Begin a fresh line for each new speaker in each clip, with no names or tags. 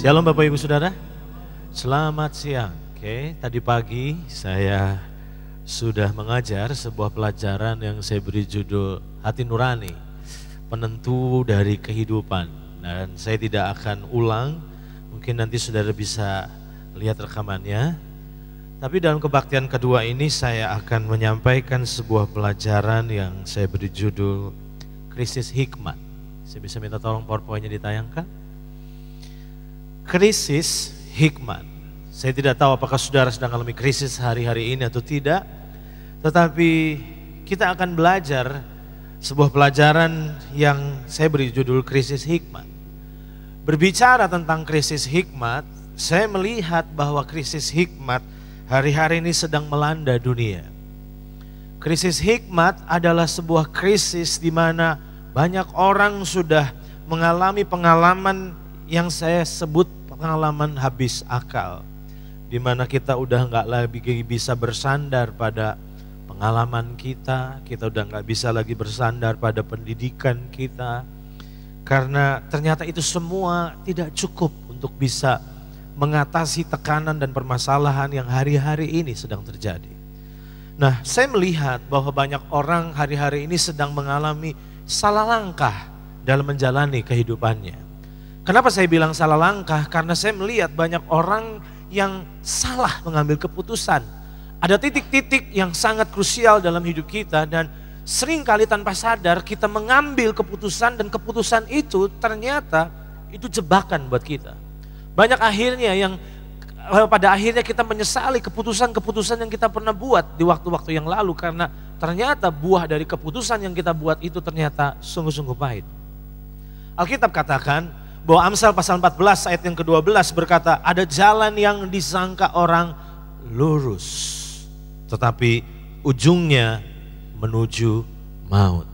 Shalom Bapak Ibu Saudara, selamat siang. Oke, tadi pagi saya sudah mengajar sebuah pelajaran yang saya beri judul Hati Nurani, penentu dari kehidupan. Dan saya tidak akan ulang, mungkin nanti saudara bisa lihat rekamannya. Tapi dalam kebaktian kedua ini saya akan menyampaikan sebuah pelajaran yang saya beri judul Krisis Hikmat. Saya bisa minta tolong PowerPoint-nya ditayangkan. Krisis hikmat. Saya tidak tahu apakah saudara sedang mengalami krisis hari-hari ini atau tidak. Tetapi kita akan belajar sebuah pelajaran yang saya beri judul krisis hikmat. Berbicara tentang krisis hikmat, saya melihat bahwa krisis hikmat hari-hari ini sedang melanda dunia. Krisis hikmat adalah sebuah krisis di mana banyak orang sudah mengalami pengalaman yang saya sebut pengalaman habis akal, di mana kita udah nggak lagi bisa bersandar pada pengalaman kita udah nggak bisa lagi bersandar pada pendidikan kita, karena ternyata itu semua tidak cukup untuk bisa mengatasi tekanan dan permasalahan yang hari-hari ini sedang terjadi. Nah, saya melihat bahwa banyak orang hari-hari ini sedang mengalami salah langkah dalam menjalani kehidupannya. Kenapa saya bilang salah langkah? Karena saya melihat banyak orang yang salah mengambil keputusan. Ada titik-titik yang sangat krusial dalam hidup kita dan seringkali tanpa sadar kita mengambil keputusan dan keputusan itu ternyata itu jebakan buat kita. Banyak akhirnya yang pada akhirnya kita menyesali keputusan-keputusan yang kita pernah buat di waktu-waktu yang lalu karena ternyata buah dari keputusan yang kita buat itu ternyata sungguh-sungguh pahit. Alkitab katakan bahwa Amsal pasal 14 ayat yang ke-12 berkata, ada jalan yang disangka orang lurus, tetapi ujungnya menuju maut.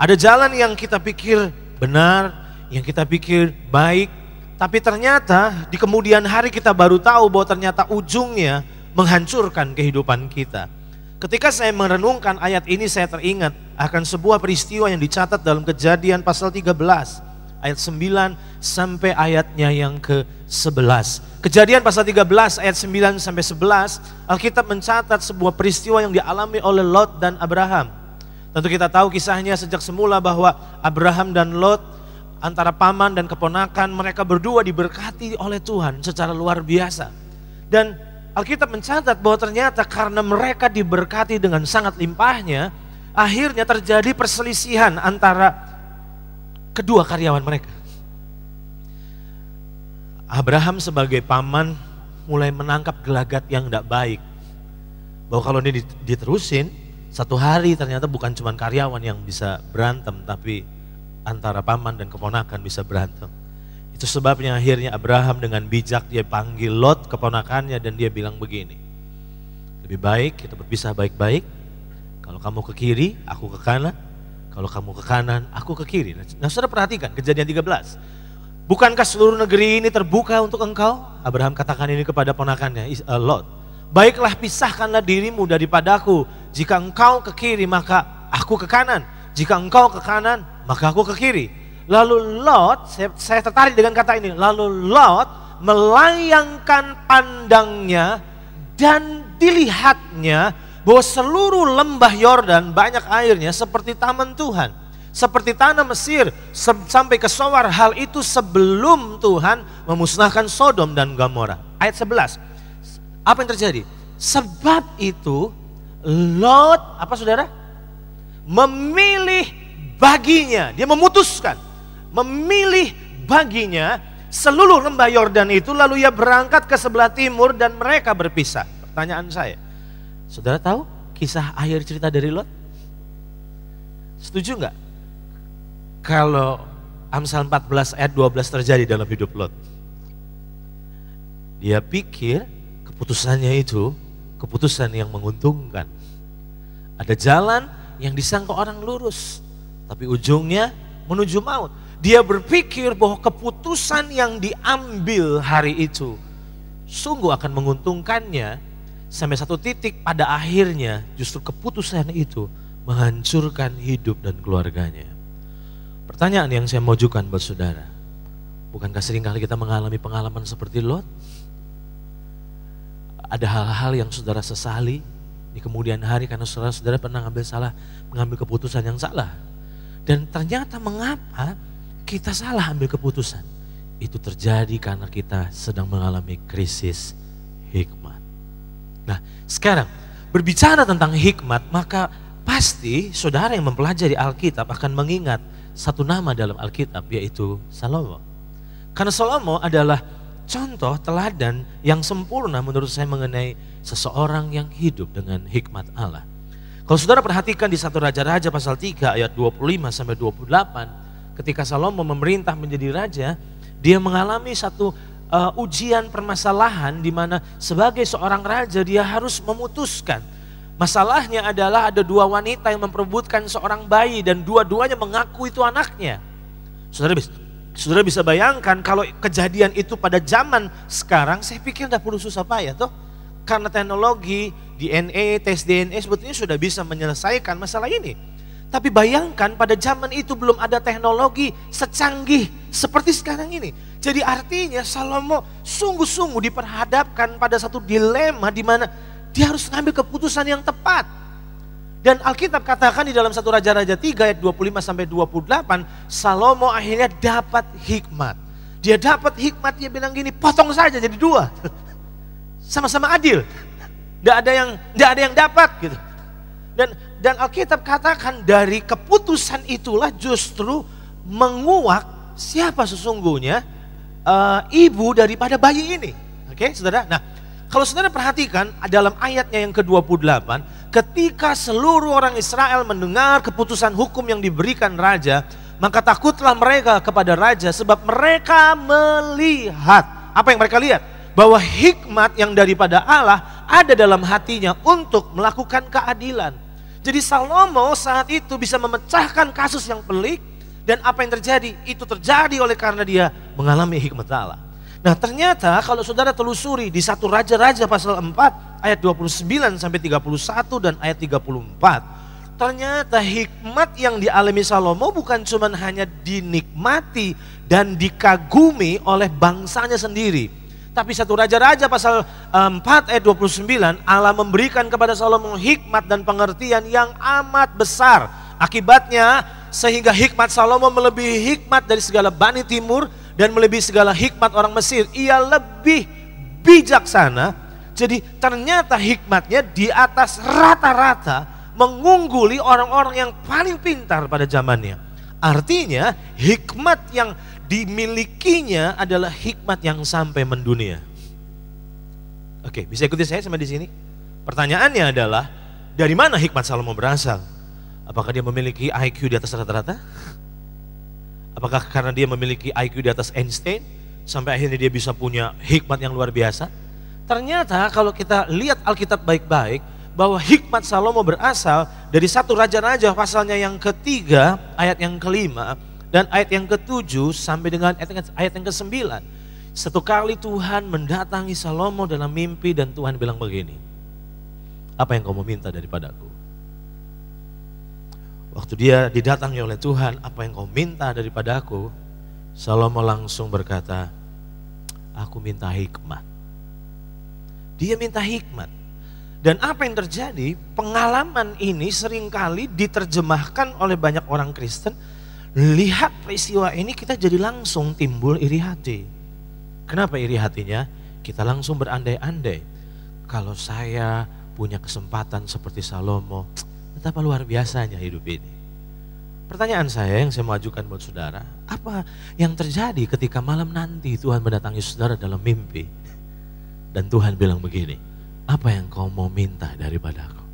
Ada jalan yang kita pikir benar, yang kita pikir baik, tapi ternyata di kemudian hari kita baru tahu bahwa ternyata ujungnya menghancurkan kehidupan kita. Ketika saya merenungkan ayat ini, saya teringat akan sebuah peristiwa yang dicatat dalam Kejadian pasal 13. Ayat 9 sampai ayatnya yang ke-11. Kejadian pasal 13 ayat 9 sampai 11, Alkitab mencatat sebuah peristiwa yang dialami oleh Lot dan Abraham. Tentu kita tahu kisahnya sejak semula bahwa Abraham dan Lot antara paman dan keponakan, mereka berdua diberkati oleh Tuhan secara luar biasa. Dan Alkitab mencatat bahwa ternyata karena mereka diberkati dengan sangat limpahnya, akhirnya terjadi perselisihan antara kedua karyawan mereka. Abraham sebagai paman mulai menangkap gelagat yang tidak baik. Bahwa kalau ini diterusin, satu hari ternyata bukan cuma karyawan yang bisa berantem, tapi antara paman dan keponakan bisa berantem. Itu sebabnya akhirnya Abraham dengan bijak dia panggil Lot keponakannya dan dia bilang begini, lebih baik kita berpisah baik-baik, kalau kamu ke kiri, aku ke kanan. Kalau kamu ke kanan, aku ke kiri. Nah, saudara perhatikan Kejadian 13. Bukankah seluruh negeri ini terbuka untuk engkau? Abraham katakan ini kepada ponakannya, Lot. Baiklah pisahkanlah dirimu daripadaku. Jika engkau ke kiri, maka aku ke kanan. Jika engkau ke kanan, maka aku ke kiri. Lalu Lot, saya tertarik dengan kata ini. Lalu Lot melayangkan pandangnya dan dilihatnya bahwa seluruh lembah Yordan banyak airnya seperti taman Tuhan, seperti tanah Mesir sampai ke Sowar. Hal itu sebelum Tuhan memusnahkan Sodom dan Gomora. Ayat 11. Apa yang terjadi? Sebab itu Lot, apa saudara? Memilih baginya, dia memutuskan memilih baginya seluruh lembah Yordan itu, lalu ia berangkat ke sebelah timur dan mereka berpisah. Pertanyaan saya, saudara tahu kisah akhir cerita dari Lot? Setuju nggak kalau Amsal 14 ayat 12 terjadi dalam hidup Lot? Dia pikir keputusannya itu keputusan yang menguntungkan. Ada jalan yang disangka orang lurus, tapi ujungnya menuju maut. Dia berpikir bahwa keputusan yang diambil hari itu sungguh akan menguntungkannya. Sampai satu titik pada akhirnya justru keputusan itu menghancurkan hidup dan keluarganya. Pertanyaan yang saya mau ajukan buat saudara, Bukankah seringkali kita mengalami pengalaman seperti Lot? Ada hal-hal yang saudara sesali di kemudian hari karena saudara pernah mengambil keputusan yang salah. Dan ternyata mengapa kita salah ambil keputusan? Itu terjadi karena kita sedang mengalami krisis hikmat. Nah, sekarang berbicara tentang hikmat, maka pasti saudara yang mempelajari Alkitab akan mengingat satu nama dalam Alkitab, yaitu Salomo. Karena Salomo adalah contoh teladan yang sempurna menurut saya mengenai seseorang yang hidup dengan hikmat Allah. Kalau saudara perhatikan di 1 Raja-Raja pasal 3 ayat 25 sampai 28, ketika Salomo memerintah menjadi raja, dia mengalami satu ujian permasalahan di mana sebagai seorang raja dia harus memutuskan. Masalahnya adalah ada dua wanita yang memperebutkan seorang bayi dan dua-duanya mengaku itu anaknya. Saudara bisa bayangkan kalau kejadian itu pada zaman sekarang, saya pikir tidak perlu susah payah toh. Karena teknologi DNA, tes DNA sebetulnya sudah bisa menyelesaikan masalah ini. Tapi bayangkan pada zaman itu belum ada teknologi secanggih seperti sekarang ini. Jadi artinya Salomo sungguh-sungguh diperhadapkan pada satu dilema di mana dia harus mengambil keputusan yang tepat. Dan Alkitab katakan di dalam 1 Raja-Raja 3 ayat 25 sampai 28, Salomo akhirnya dapat hikmat. Dia dapat hikmat, dia bilang gini, potong saja jadi dua. Sama-sama adil. Tidak ada yang dapat gitu. Dan Alkitab katakan dari keputusan itulah justru menguak siapa sesungguhnya ibu daripada bayi ini. Oke, saudara? Nah, kalau saudara perhatikan dalam ayatnya yang ke-28, ketika seluruh orang Israel mendengar keputusan hukum yang diberikan raja, maka takutlah mereka kepada raja sebab mereka melihat. Apa yang mereka lihat? Bahwa hikmat yang daripada Allah ada dalam hatinya untuk melakukan keadilan. Jadi Salomo saat itu bisa memecahkan kasus yang pelik, dan apa yang terjadi? Itu terjadi oleh karena dia mengalami hikmat Allah. Nah, ternyata kalau saudara telusuri di 1 Raja-Raja pasal 4 ayat 29 sampai 31 dan ayat 34, ternyata hikmat yang dialami Salomo bukan cuma hanya dinikmati dan dikagumi oleh bangsanya sendiri. Tapi 1 Raja-Raja pasal 4 ayat 29, Allah memberikan kepada Salomo hikmat dan pengertian yang amat besar. Akibatnya sehingga hikmat Salomo melebihi hikmat dari segala Bani Timur dan melebihi segala hikmat orang Mesir. Ia lebih bijaksana. Jadi ternyata hikmatnya di atas rata-rata, mengungguli orang-orang yang paling pintar pada zamannya. Artinya hikmat yang dimilikinya adalah hikmat yang sampai mendunia. Oke, bisa ikuti saya sampai di sini? Pertanyaannya adalah, dari mana hikmat Salomo berasal? Apakah dia memiliki IQ di atas rata-rata? Apakah karena dia memiliki IQ di atas Einstein sampai akhirnya dia bisa punya hikmat yang luar biasa? Ternyata kalau kita lihat Alkitab baik-baik, bahwa hikmat Salomo berasal dari 1 Raja-Raja pasalnya yang ketiga, ayat yang kelima, dan ayat yang ke-7 sampai dengan ayat yang ke-9. Satu kali Tuhan mendatangi Salomo dalam mimpi dan Tuhan bilang begini, apa yang kau mau minta daripadaku? Waktu dia didatangi oleh Tuhan, apa yang kau minta daripadaku? Salomo langsung berkata, aku minta hikmat. Dia minta hikmat. Dan apa yang terjadi? Pengalaman ini seringkali diterjemahkan oleh banyak orang Kristen. Lihat peristiwa ini kita jadi langsung timbul iri hati. Kenapa iri hatinya? Kita langsung berandai-andai. Kalau saya punya kesempatan seperti Salomo, betapa luar biasanya hidup ini. Pertanyaan saya yang saya mau ajukan buat saudara, apa yang terjadi ketika malam nanti Tuhan mendatangi saudara dalam mimpi? Dan Tuhan bilang begini, apa yang kau mau minta daripadaku?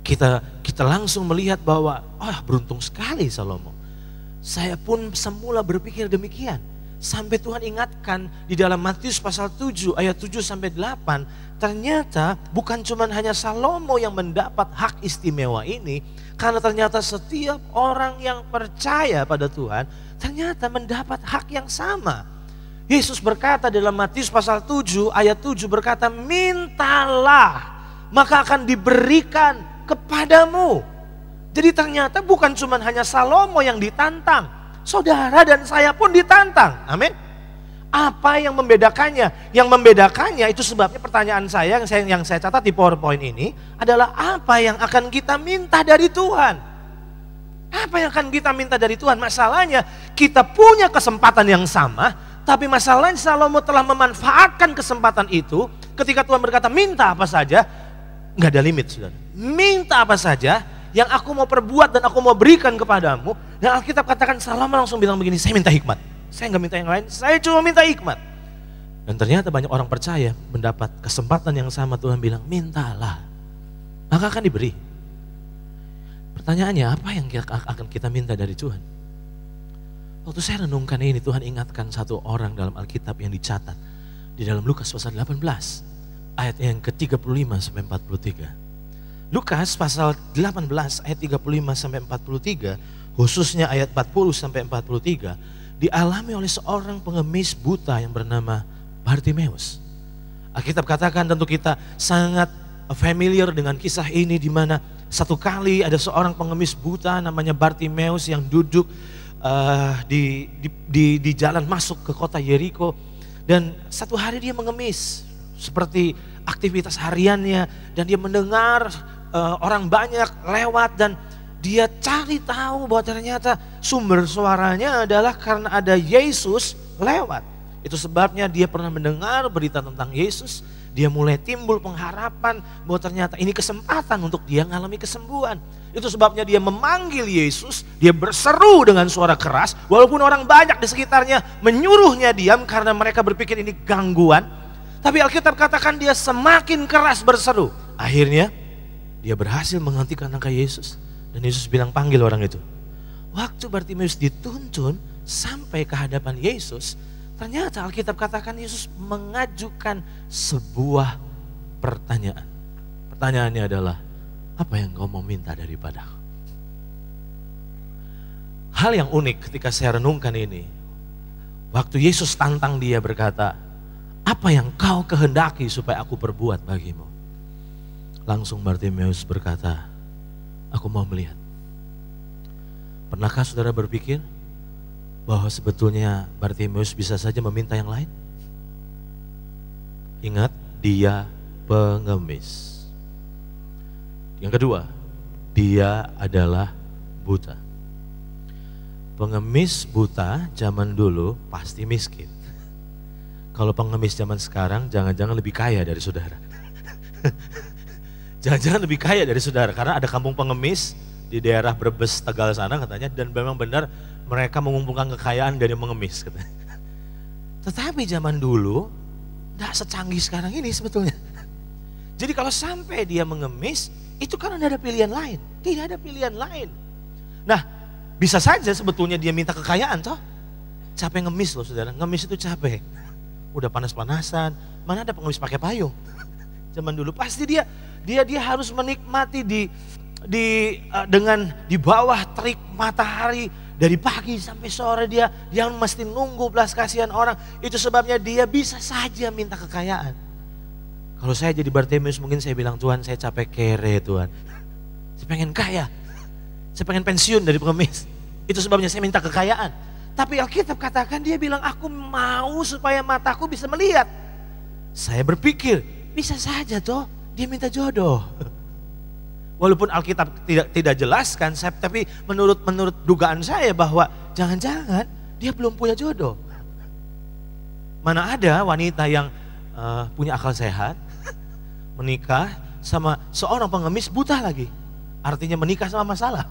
Kita langsung melihat bahwa, beruntung sekali Salomo. Saya pun semula berpikir demikian. Sampai Tuhan ingatkan di dalam Matius pasal 7 ayat 7 sampai 8. Ternyata bukan cuma hanya Salomo yang mendapat hak istimewa ini. Karena ternyata setiap orang yang percaya pada Tuhan ternyata mendapat hak yang sama. Yesus berkata dalam Matius pasal 7 ayat 7 berkata, mintalah maka akan diberikan kepadamu. Jadi ternyata bukan cuma hanya Salomo yang ditantang. saudara dan saya pun ditantang. Amin. Apa yang membedakannya? Yang membedakannya itu sebabnya pertanyaan saya yang saya catat di PowerPoint ini adalah apa yang akan kita minta dari Tuhan? Apa yang akan kita minta dari Tuhan? Masalahnya kita punya kesempatan yang sama, tapi masalahnya Salomo telah memanfaatkan kesempatan itu ketika Tuhan berkata minta apa saja, nggak ada limit, saudara. Minta apa saja yang aku mau perbuat dan aku mau berikan kepadamu. Dan Alkitab katakan Salomo langsung bilang begini, saya minta hikmat. Saya nggak minta yang lain, saya cuma minta hikmat. Dan ternyata banyak orang percaya mendapat kesempatan yang sama. Tuhan bilang, mintalah, maka akan diberi. Pertanyaannya, apa yang akan kita minta dari Tuhan? Waktu saya renungkan ini, Tuhan ingatkan satu orang dalam Alkitab yang dicatat di dalam Lukas pasal 18, ayat yang ke-35 sampai 43. Lukas pasal 18 ayat 35 sampai 43, khususnya ayat 40 sampai 43, dialami oleh seorang pengemis buta yang bernama Bartimeus. Alkitab katakan tentu kita sangat familiar dengan kisah ini, di mana satu kali ada seorang pengemis buta namanya Bartimeus yang duduk di jalan masuk ke kota Yeriko, dan satu hari dia mengemis seperti aktivitas hariannya, dan dia mendengar orang banyak lewat, dan dia cari tahu bahwa ternyata sumber suaranya adalah karena ada Yesus lewat. Itu sebabnya dia pernah mendengar berita tentang Yesus. Dia mulai timbul pengharapan bahwa ternyata ini kesempatan untuk dia mengalami kesembuhan. Itu sebabnya dia memanggil Yesus, dia berseru dengan suara keras. Walaupun orang banyak di sekitarnya menyuruhnya diam karena mereka berpikir ini gangguan. Tapi Alkitab katakan dia semakin keras berseru. Akhirnya dia berhasil menghentikan langkah Yesus. Dan Yesus bilang, panggil orang itu. Waktu Bartimeus dituntun sampai ke hadapan Yesus, ternyata Alkitab katakan Yesus mengajukan sebuah pertanyaan. Pertanyaannya adalah, apa yang kau mau minta daripadaku? Hal yang unik ketika saya renungkan ini, waktu Yesus tantang dia berkata, apa yang kau kehendaki supaya aku perbuat bagimu? Langsung Bartimeus berkata, aku mau melihat. Pernahkah saudara berpikir bahwa sebetulnya Bartimeus bisa saja meminta yang lain? Ingat, dia pengemis. Yang kedua, dia adalah buta. Pengemis buta zaman dulu pasti miskin. Kalau pengemis zaman sekarang jangan-jangan lebih kaya dari saudara. Jangan-jangan lebih kaya dari saudara, karena ada kampung pengemis di daerah Brebes, Tegal sana katanya, dan memang benar mereka mengumpulkan kekayaan dari mengemis katanya. Tetapi zaman dulu tidak secanggih sekarang ini sebetulnya. Jadi kalau sampai dia mengemis, itu karena tidak ada pilihan lain. Tidak ada pilihan lain. Nah, bisa saja sebetulnya dia minta kekayaan toh. Capek ngemis loh saudara, ngemis itu capek. Udah panas-panasan, mana ada pengemis pakai payung. Zaman dulu pasti dia harus menikmati dengan di bawah terik matahari dari pagi sampai sore, dia mesti nunggu belas kasihan orang. Itu sebabnya dia bisa saja minta kekayaan. Kalau saya jadi Bartimeus mungkin saya bilang, Tuhan saya capek kere Tuhan. Saya pengen kaya. Saya pengen pensiun dari pengemis. Itu sebabnya saya minta kekayaan. Tapi Alkitab katakan dia bilang, aku mau supaya mataku bisa melihat. Saya berpikir, bisa saja toh dia minta jodoh. Walaupun Alkitab tidak jelaskan, tapi menurut dugaan saya bahwa jangan-jangan dia belum punya jodoh. Mana ada wanita yang punya akal sehat, menikah sama seorang pengemis buta lagi. Artinya menikah sama masalah.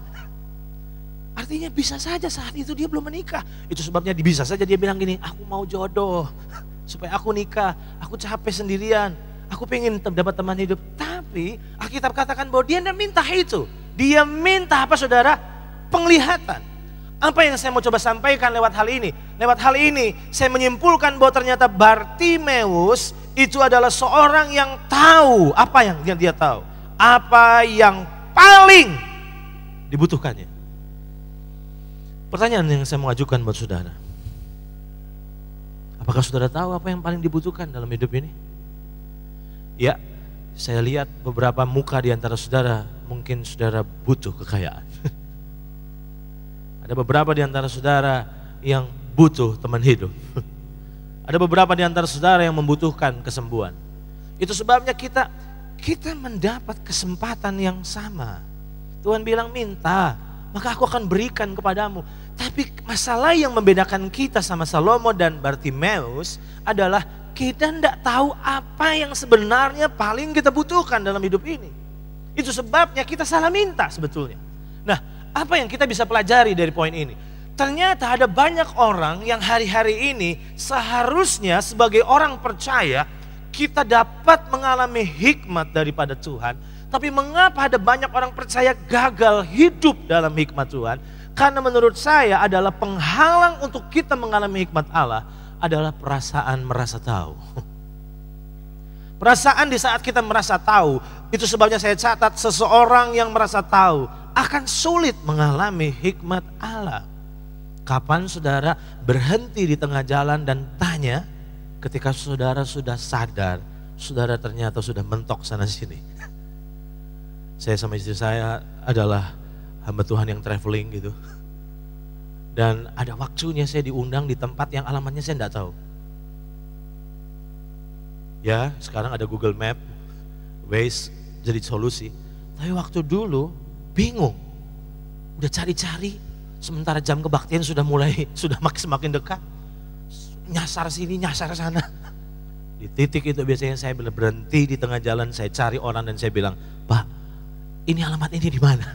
Artinya bisa saja saat itu dia belum menikah. Itu sebabnya bisa saja dia bilang gini, aku mau jodoh supaya aku nikah, aku capek sendirian. Aku pengen dapat teman hidup. Tapi Alkitab katakan bahwa dia tidak minta itu. Dia minta apa saudara? Penglihatan. Apa yang saya mau coba sampaikan lewat hal ini? Lewat hal ini saya menyimpulkan bahwa ternyata Bartimeus itu adalah seorang yang tahu apa yang dia tahu. Apa yang paling dibutuhkannya. Pertanyaan yang saya mau ajukan buat saudara. Apakah saudara tahu apa yang paling dibutuhkan dalam hidup ini? Ya, saya lihat beberapa muka di antara saudara, mungkin saudara butuh kekayaan. Ada beberapa di antara saudara yang butuh teman hidup. Ada beberapa di antara saudara yang membutuhkan kesembuhan. Itu sebabnya kita mendapat kesempatan yang sama. Tuhan bilang minta, maka aku akan berikan kepadamu. Tapi masalah yang membedakan kita sama Salomo dan Bartimeus adalah kita tidak tahu apa yang sebenarnya paling kita butuhkan dalam hidup ini. Itu sebabnya kita salah minta sebetulnya. Nah, apa yang kita bisa pelajari dari poin ini? Ternyata ada banyak orang yang hari-hari ini seharusnya sebagai orang percaya kita dapat mengalami hikmat daripada Tuhan. Tapi mengapa ada banyak orang percaya gagal hidup dalam hikmat Tuhan? Karena menurut saya adalah penghalang untuk kita mengalami hikmat Allah adalah perasaan merasa tahu. Perasaan di saat kita merasa tahu, itu sebabnya saya catat seseorang yang merasa tahu akan sulit mengalami hikmat Allah. Kapan saudara berhenti di tengah jalan dan tanya ketika saudara sudah sadar, saudara ternyata sudah mentok sana sini. Saya sama istri saya adalah hamba Tuhan yang traveling gitu. Dan ada waktunya saya diundang di tempat yang alamatnya saya tidak tahu. Ya, sekarang ada Google Map, Waze jadi solusi. Tapi waktu dulu bingung. Udah cari-cari. Sementara jam kebaktian sudah semakin dekat. Nyasar sini, nyasar sana. Di titik itu biasanya saya berhenti di tengah jalan, saya cari orang dan saya bilang, "Pak, ini alamat ini di mana?"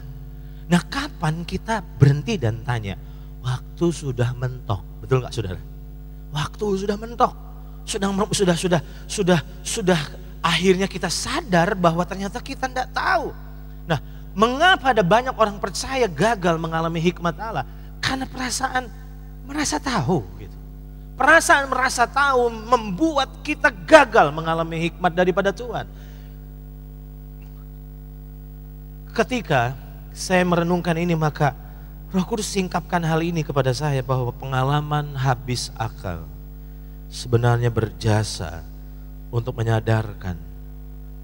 Nah, kapan kita berhenti dan tanya? Waktu sudah mentok. Betul nggak saudara? Waktu sudah mentok. Sudah akhirnya kita sadar bahwa ternyata kita tidak tahu. Nah, mengapa ada banyak orang percaya gagal mengalami hikmat Allah? Karena perasaan merasa tahu gitu. Perasaan merasa tahu membuat kita gagal mengalami hikmat daripada Tuhan. Ketika saya merenungkan ini, maka Roh Kudus singkapkan hal ini kepada saya bahwa pengalaman habis akal sebenarnya berjasa untuk menyadarkan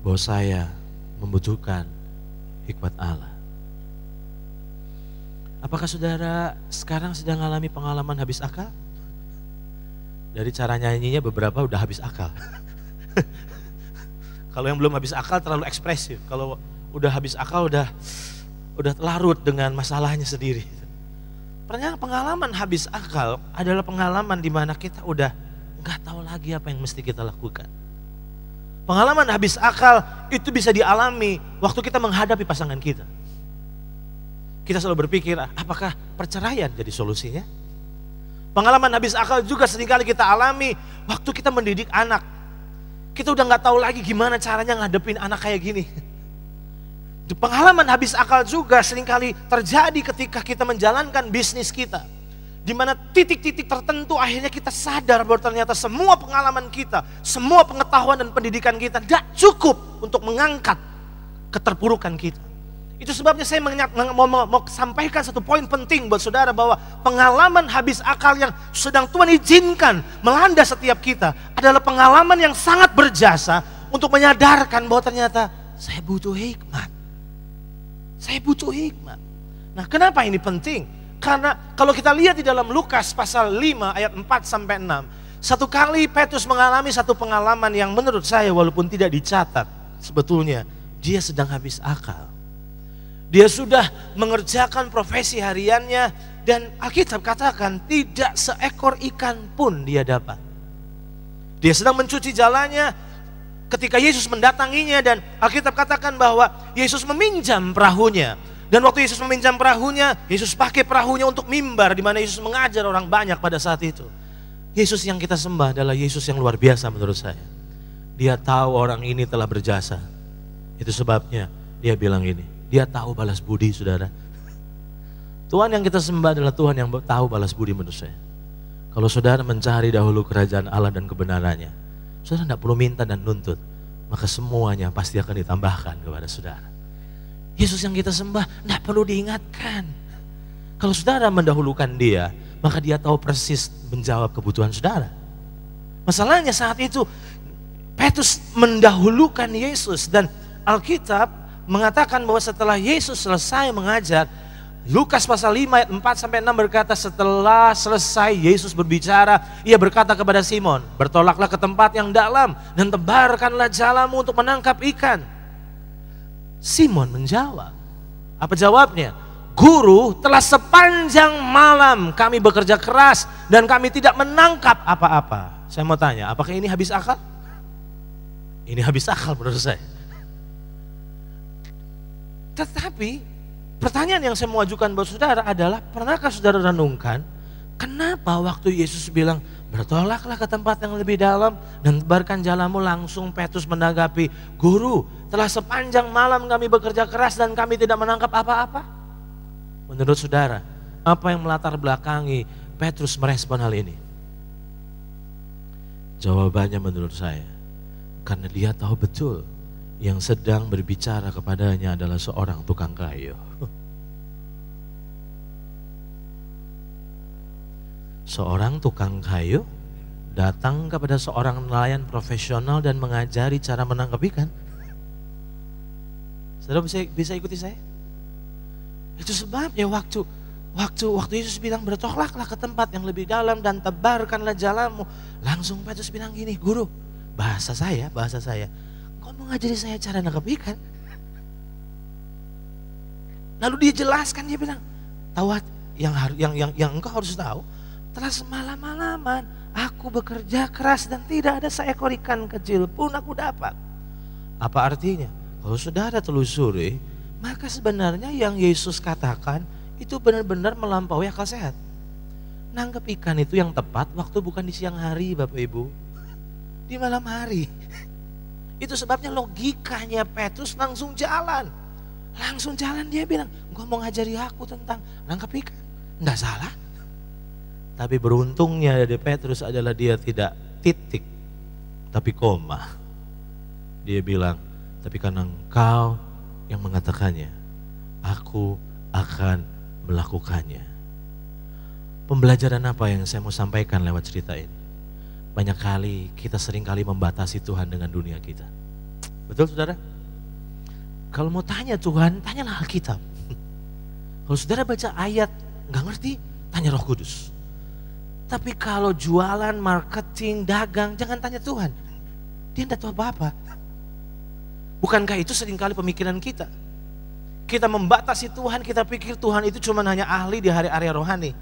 bahwa saya membutuhkan hikmat Allah. Apakah saudara sekarang sedang mengalami pengalaman habis akal? Dari cara nyanyinya beberapa udah habis akal. Kalau yang belum habis akal terlalu ekspresif. Kalau udah habis akal udah larut dengan masalahnya sendiri. Ternyata pengalaman habis akal adalah pengalaman di mana kita udah nggak tahu lagi apa yang mesti kita lakukan. Pengalaman habis akal itu bisa dialami waktu kita menghadapi pasangan kita. Kita selalu berpikir, apakah perceraian jadi solusinya? Pengalaman habis akal juga seringkali kita alami waktu kita mendidik anak. Kita udah nggak tahu lagi gimana caranya ngadepin anak kayak gini. Pengalaman habis akal juga seringkali terjadi ketika kita menjalankan bisnis kita. Di mana titik-titik tertentu akhirnya kita sadar bahwa ternyata semua pengalaman kita, semua pengetahuan dan pendidikan kita tidak cukup untuk mengangkat keterpurukan kita. Itu sebabnya saya mau sampaikan satu poin penting buat saudara bahwa pengalaman habis akal yang sedang Tuhan izinkan melanda setiap kita adalah pengalaman yang sangat berjasa untuk menyadarkan bahwa ternyata saya butuh hikmat. Saya butuh hikmat. Nah, kenapa ini penting? Karena kalau kita lihat di dalam Lukas pasal 5 ayat 4 sampai 6, satu kali Petrus mengalami satu pengalaman yang menurut saya walaupun tidak dicatat, sebetulnya dia sedang habis akal. Dia sudah mengerjakan profesi hariannya dan Alkitab katakan tidak seekor ikan pun dia dapat. Dia sedang mencuci jalannya ketika Yesus mendatanginya dan Alkitab katakan bahwa Yesus meminjam perahunya. Dan waktu Yesus meminjam perahunya, Yesus pakai perahunya untuk mimbar di mana Yesus mengajar orang banyak pada saat itu. Yesus yang kita sembah adalah Yesus yang luar biasa menurut saya. Dia tahu orang ini telah berjasa. Itu sebabnya dia bilang ini, dia tahu balas budi saudara. Tuhan yang kita sembah adalah Tuhan yang tahu balas budi menurut saya. Kalau saudara mencari dahulu kerajaan Allah dan kebenarannya, saudara tidak perlu minta dan nuntut, maka semuanya pasti akan ditambahkan kepada saudara. Yesus yang kita sembah tidak perlu diingatkan. Kalau saudara mendahulukan dia, maka dia tahu persis menjawab kebutuhan saudara. Masalahnya saat itu Petrus mendahulukan Yesus dan Alkitab mengatakan bahwa setelah Yesus selesai mengajar, Lukas pasal 5 ayat 4 sampai 6 berkata, setelah selesai Yesus berbicara, ia berkata kepada Simon, bertolaklah ke tempat yang dalam dan tebarkanlah jalamu untuk menangkap ikan. Simon menjawab. Apa jawabnya? Guru, telah sepanjang malam kami bekerja keras dan kami tidak menangkap apa-apa. Saya mau tanya, apakah ini habis akal? Ini habis akal menurut saya. Tetapi pertanyaan yang saya mau ajukan buat saudara adalah, pernahkah saudara renungkan kenapa waktu Yesus bilang bertolaklah ke tempat yang lebih dalam dan tebarkan jalamu, langsung Petrus menanggapi, Guru, telah sepanjang malam kami bekerja keras dan kami tidak menangkap apa-apa? Menurut saudara, apa yang melatar belakangi Petrus merespon hal ini? Jawabannya menurut saya, karena dia tahu betul yang sedang berbicara kepadanya adalah seorang tukang kayu. Seorang tukang kayu datang kepada seorang nelayan profesional dan mengajari cara menangkap ikan. Saudara bisa ikuti saya? Itu sebabnya waktu Yesus bilang bertolaklah ke tempat yang lebih dalam dan tebarkanlah jalamu, langsung Petrus bilang gini, Guru, bahasa saya, kau mau ngajari saya cara nangkap ikan? Lalu dia jelaskan, dia bilang, tahu yang engkau harus tahu, telah semalam-malaman aku bekerja keras dan tidak ada seekor ikan kecil pun aku dapat. Apa artinya? Kalau saudara telusuri, maka sebenarnya yang Yesus katakan itu benar-benar melampaui akal sehat. Nangkep ikan itu yang tepat waktu bukan di siang hari, Bapak Ibu, di malam hari. Itu sebabnya logikanya Petrus langsung jalan. Dia bilang, engkau mau ngajari aku tentang nangkep ikan. Enggak salah. Tapi beruntungnya dari Petrus adalah dia tidak titik, tapi koma. Dia bilang, tapi karena engkau yang mengatakannya, aku akan melakukannya. Pembelajaran apa yang saya mau sampaikan lewat cerita ini? Banyak kali kita sering kali membatasi Tuhan dengan dunia kita. Betul saudara? Kalau mau tanya Tuhan, tanyalah Alkitab. Kalau saudara baca ayat nggak ngerti, tanya Roh Kudus. Tapi kalau jualan, marketing, dagang, jangan tanya Tuhan. Dia tidak tahu apa-apa. Bukankah itu seringkali pemikiran kita? Kita membatasi Tuhan, kita pikir Tuhan itu cuma hanya ahli di area rohani.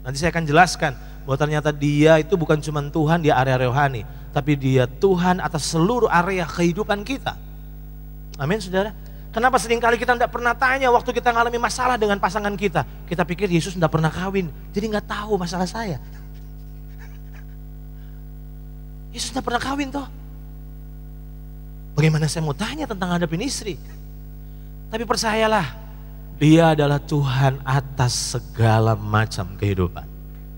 Nanti saya akan jelaskan bahwa ternyata dia itu bukan cuma Tuhan di area rohani, tapi dia Tuhan atas seluruh area kehidupan kita. Amin saudara. Kenapa seringkali kita tidak pernah tanya waktu kita mengalami masalah dengan pasangan kita. Kita pikir Yesus tidak pernah kawin, jadi nggak tahu masalah saya. Yesus tidak pernah kawin toh. Bagaimana saya mau tanya tentang hadapin istri? Tapi percayalah, dia adalah Tuhan atas segala macam kehidupan.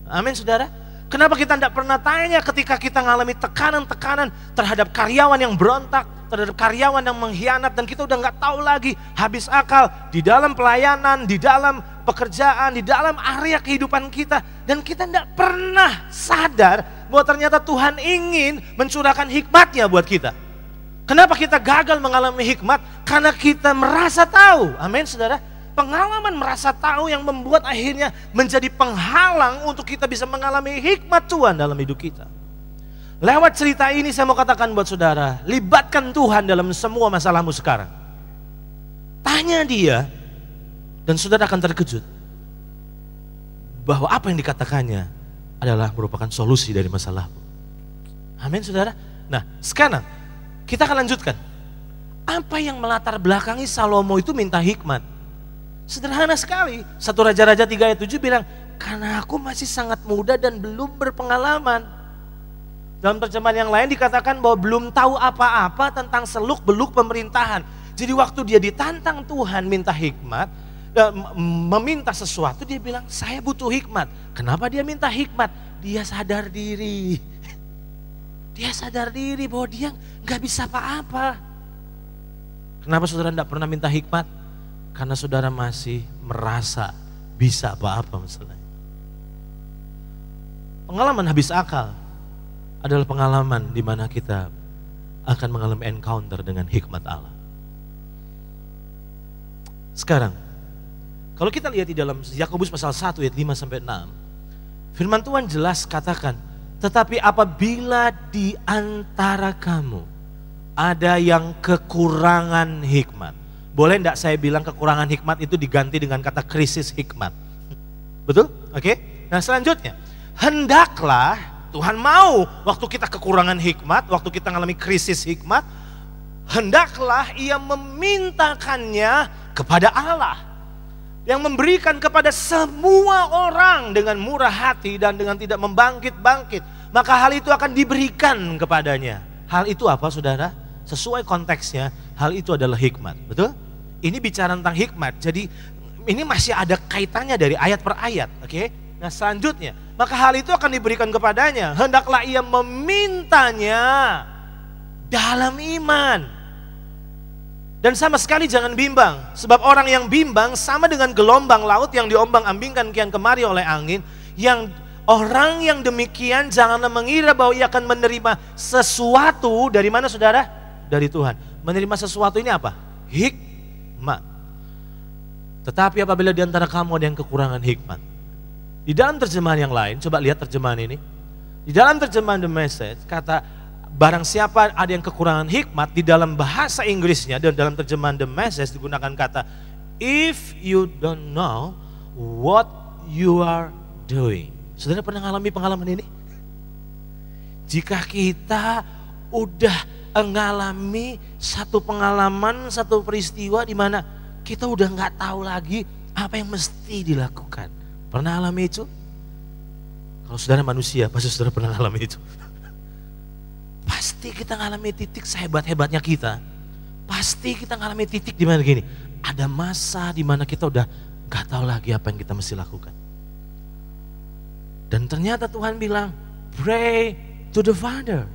Amin saudara. Kenapa kita tidak pernah tanya ketika kita mengalami tekanan-tekanan terhadap karyawan yang berontak, terhadap karyawan yang mengkhianat, dan kita udah nggak tahu lagi, habis akal di dalam pelayanan, di dalam pekerjaan, di dalam area kehidupan kita, dan kita tidak pernah sadar bahwa ternyata Tuhan ingin mencurahkan hikmat-Nya buat kita. Kenapa kita gagal mengalami hikmat? Karena kita merasa tahu. Amin saudara. Pengalaman merasa tahu yang membuat akhirnya menjadi penghalang untuk kita bisa mengalami hikmat Tuhan dalam hidup kita. Lewat cerita ini saya mau katakan buat saudara, libatkan Tuhan dalam semua masalahmu sekarang. Tanya dia dan saudara akan terkejut bahwa apa yang dikatakannya adalah merupakan solusi dari masalahmu. Amin saudara. Nah sekarang kita akan lanjutkan. Apa yang melatar belakangi Salomo itu minta hikmat? Sederhana sekali. 1 Raja-Raja 3 ayat 7 bilang, karena aku masih sangat muda dan belum berpengalaman. Dalam terjemahan yang lain dikatakan bahwa belum tahu apa-apa tentang seluk-beluk pemerintahan. Jadi waktu dia ditantang Tuhan minta hikmat, meminta sesuatu, dia bilang saya butuh hikmat. Kenapa dia minta hikmat? Dia sadar diri. Dia sadar diri bahwa dia gak bisa apa-apa. Kenapa saudara tidak pernah minta hikmat? Karena saudara masih merasa bisa apa-apa misalnya. Pengalaman habis akal adalah pengalaman di mana kita akan mengalami encounter dengan hikmat Allah. Sekarang, Kalau kita lihat di dalam Yakobus pasal 1 ayat 5 sampai 6, firman Tuhan jelas katakan, tetapi apabila di antara kamu ada yang kekurangan hikmat. Boleh enggak saya bilang kekurangan hikmat itu diganti dengan kata krisis hikmat. Betul? Oke. Nah selanjutnya, hendaklah Tuhan mau waktu kita kekurangan hikmat, waktu kita mengalami krisis hikmat, hendaklah ia memintakannya kepada Allah. Yang memberikan kepada semua orang dengan murah hati dan dengan tidak membangkit-bangkit. Maka hal itu akan diberikan kepadanya. Hal itu apa saudara? Sesuai konteksnya, hal itu adalah hikmat. Betul? Ini bicara tentang hikmat. Jadi ini masih ada kaitannya dari ayat per ayat. Oke? Nah selanjutnya, maka hal itu akan diberikan kepadanya. Hendaklah ia memintanya dalam iman. Dan sama sekali jangan bimbang, sebab orang yang bimbang sama dengan gelombang laut yang diombang-ambingkan kian kemari oleh angin. Yang orang yang demikian janganlah mengira bahwa ia akan menerima sesuatu dari mana saudara? Dari Tuhan. Menerima sesuatu ini apa? Hikmat. Tetapi apabila di antara kamu ada yang kekurangan hikmat. Di dalam terjemahan yang lain, coba lihat terjemahan ini. Di dalam terjemahan The Message kata, barang siapa ada yang kekurangan hikmat, di dalam bahasa Inggrisnya dan dalam terjemahan The Message digunakan kata, if you don't know what you are doing. Saudara pernah mengalami pengalaman ini? Jika kita udah mengalami satu pengalaman, satu peristiwa di mana kita udah nggak tahu lagi apa yang mesti dilakukan. Pernah alami itu? Kalau saudara manusia, pasti saudara pernah alami itu. Pasti kita ngalami titik sehebat-hebatnya kita. Pasti kita ngalami titik di mana gini. Ada masa di mana kita udah gak tahu lagi apa yang kita mesti lakukan. Dan ternyata Tuhan bilang, pray to the Father.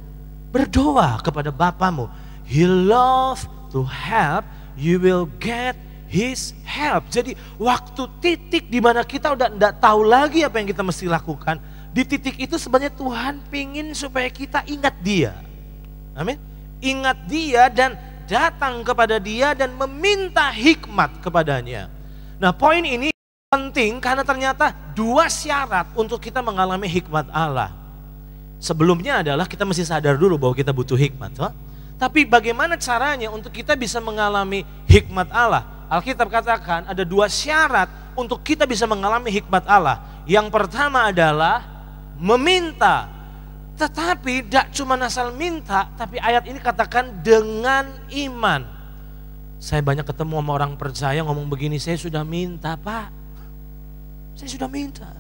Berdoa kepada Bapamu. He love to help, you will get His help. Jadi waktu titik di mana kita udah gak tahu lagi apa yang kita mesti lakukan. Di titik itu sebenarnya Tuhan pingin supaya kita ingat Dia. Amin. Ingat Dia dan datang kepada Dia dan meminta hikmat kepadanya. Nah poin ini penting karena ternyata dua syarat untuk kita mengalami hikmat Allah. Sebelumnya adalah kita mesti sadar dulu bahwa kita butuh hikmat. Tapi bagaimana caranya untuk kita bisa mengalami hikmat Allah? Alkitab katakan ada dua syarat untuk kita bisa mengalami hikmat Allah. Yang pertama adalah meminta, tetapi tidak cuma asal minta, tapi ayat ini katakan dengan iman. Saya banyak ketemu sama orang percaya ngomong begini, saya sudah minta Pak, saya sudah minta.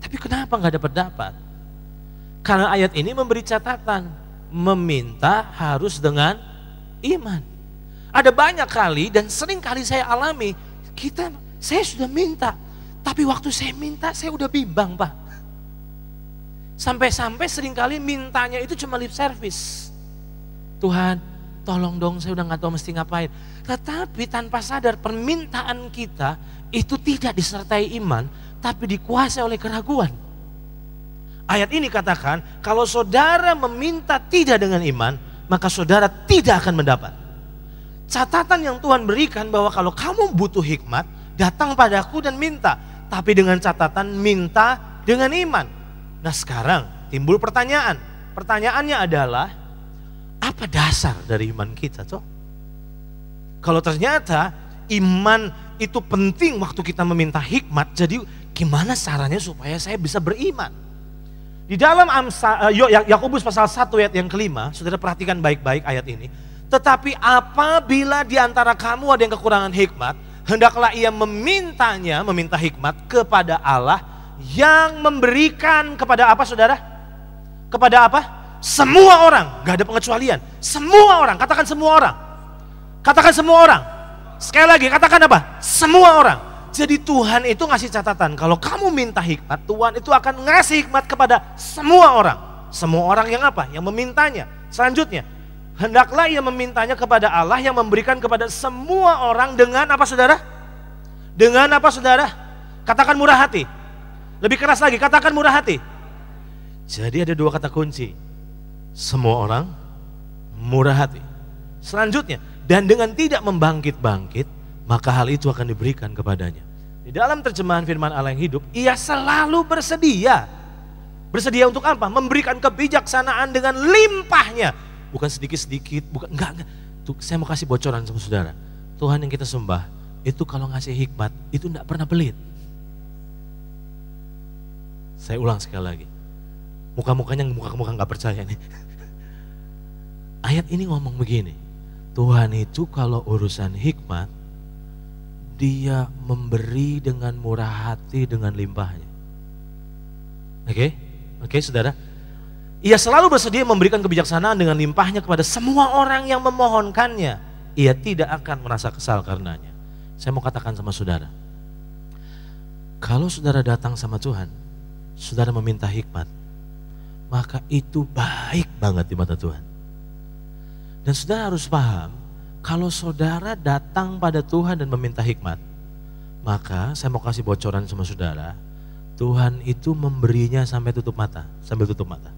Tapi kenapa nggak dapat? Karena ayat ini memberi catatan, meminta harus dengan iman. Ada banyak kali dan sering kali saya alami, saya sudah minta, tapi waktu saya minta saya udah bimbang Pak. Sampai-sampai seringkali mintanya itu cuma lip service. Tuhan tolong dong saya udah gak tahu mesti ngapain. Tetapi tanpa sadar permintaan kita itu tidak disertai iman, tapi dikuasai oleh keraguan. Ayat ini katakan kalau saudara meminta tidak dengan iman, maka saudara tidak akan mendapat. Catatan yang Tuhan berikan bahwa kalau kamu butuh hikmat, datang padaku dan minta. Tapi dengan catatan minta dengan iman. Nah sekarang timbul pertanyaan. Pertanyaannya adalah, apa dasar dari iman kita toh? Kalau ternyata iman itu penting waktu kita meminta hikmat, jadi gimana caranya supaya saya bisa beriman? Di dalam Yakobus pasal 1 ayat yang kelima, saudara perhatikan baik-baik ayat ini. Tetapi apabila di antara kamu ada yang kekurangan hikmat, hendaklah ia meminta hikmat kepada Allah yang memberikan kepada apa saudara? Kepada apa? Semua orang, gak ada pengecualian. Semua orang, katakan semua orang. Katakan semua orang. Sekali lagi, katakan apa? Semua orang. Jadi Tuhan itu ngasih catatan, kalau kamu minta hikmat, Tuhan itu akan ngasih hikmat kepada semua orang. Semua orang yang apa? Yang memintanya. Selanjutnya, hendaklah ia memintanya kepada Allah yang memberikan kepada semua orang dengan apa saudara? Dengan apa saudara? Katakan murah hati. Lebih keras lagi, katakan murah hati. Jadi ada dua kata kunci. Semua orang murah hati. Selanjutnya, dan dengan tidak membangkit-bangkit, maka hal itu akan diberikan kepadanya. Di dalam terjemahan firman Allah yang hidup, ia selalu bersedia. Bersedia untuk apa? Memberikan kebijaksanaan dengan limpahnya. Bukan sedikit-sedikit, bukan enggak. Tuh, saya mau kasih bocoran sama saudara. Tuhan yang kita sembah, itu kalau ngasih hikmat, itu enggak pernah pelit. Saya ulang sekali lagi. Muka-mukanya muka-muka enggak percaya nih. Ayat ini ngomong begini. Tuhan itu kalau urusan hikmat, dia memberi dengan murah hati dengan limpahnya. Oke, saudara. Ia selalu bersedia memberikan kebijaksanaan dengan limpahnya kepada semua orang yang memohonkannya. Ia tidak akan merasa kesal karenanya. Saya mau katakan sama saudara. Kalau saudara datang sama Tuhan, saudara meminta hikmat, maka itu baik banget di mata Tuhan. Dan saudara harus paham, kalau saudara datang pada Tuhan dan meminta hikmat, maka saya mau kasih bocoran sama saudara, Tuhan itu memberinya sampai tutup mata, sambil tutup mata.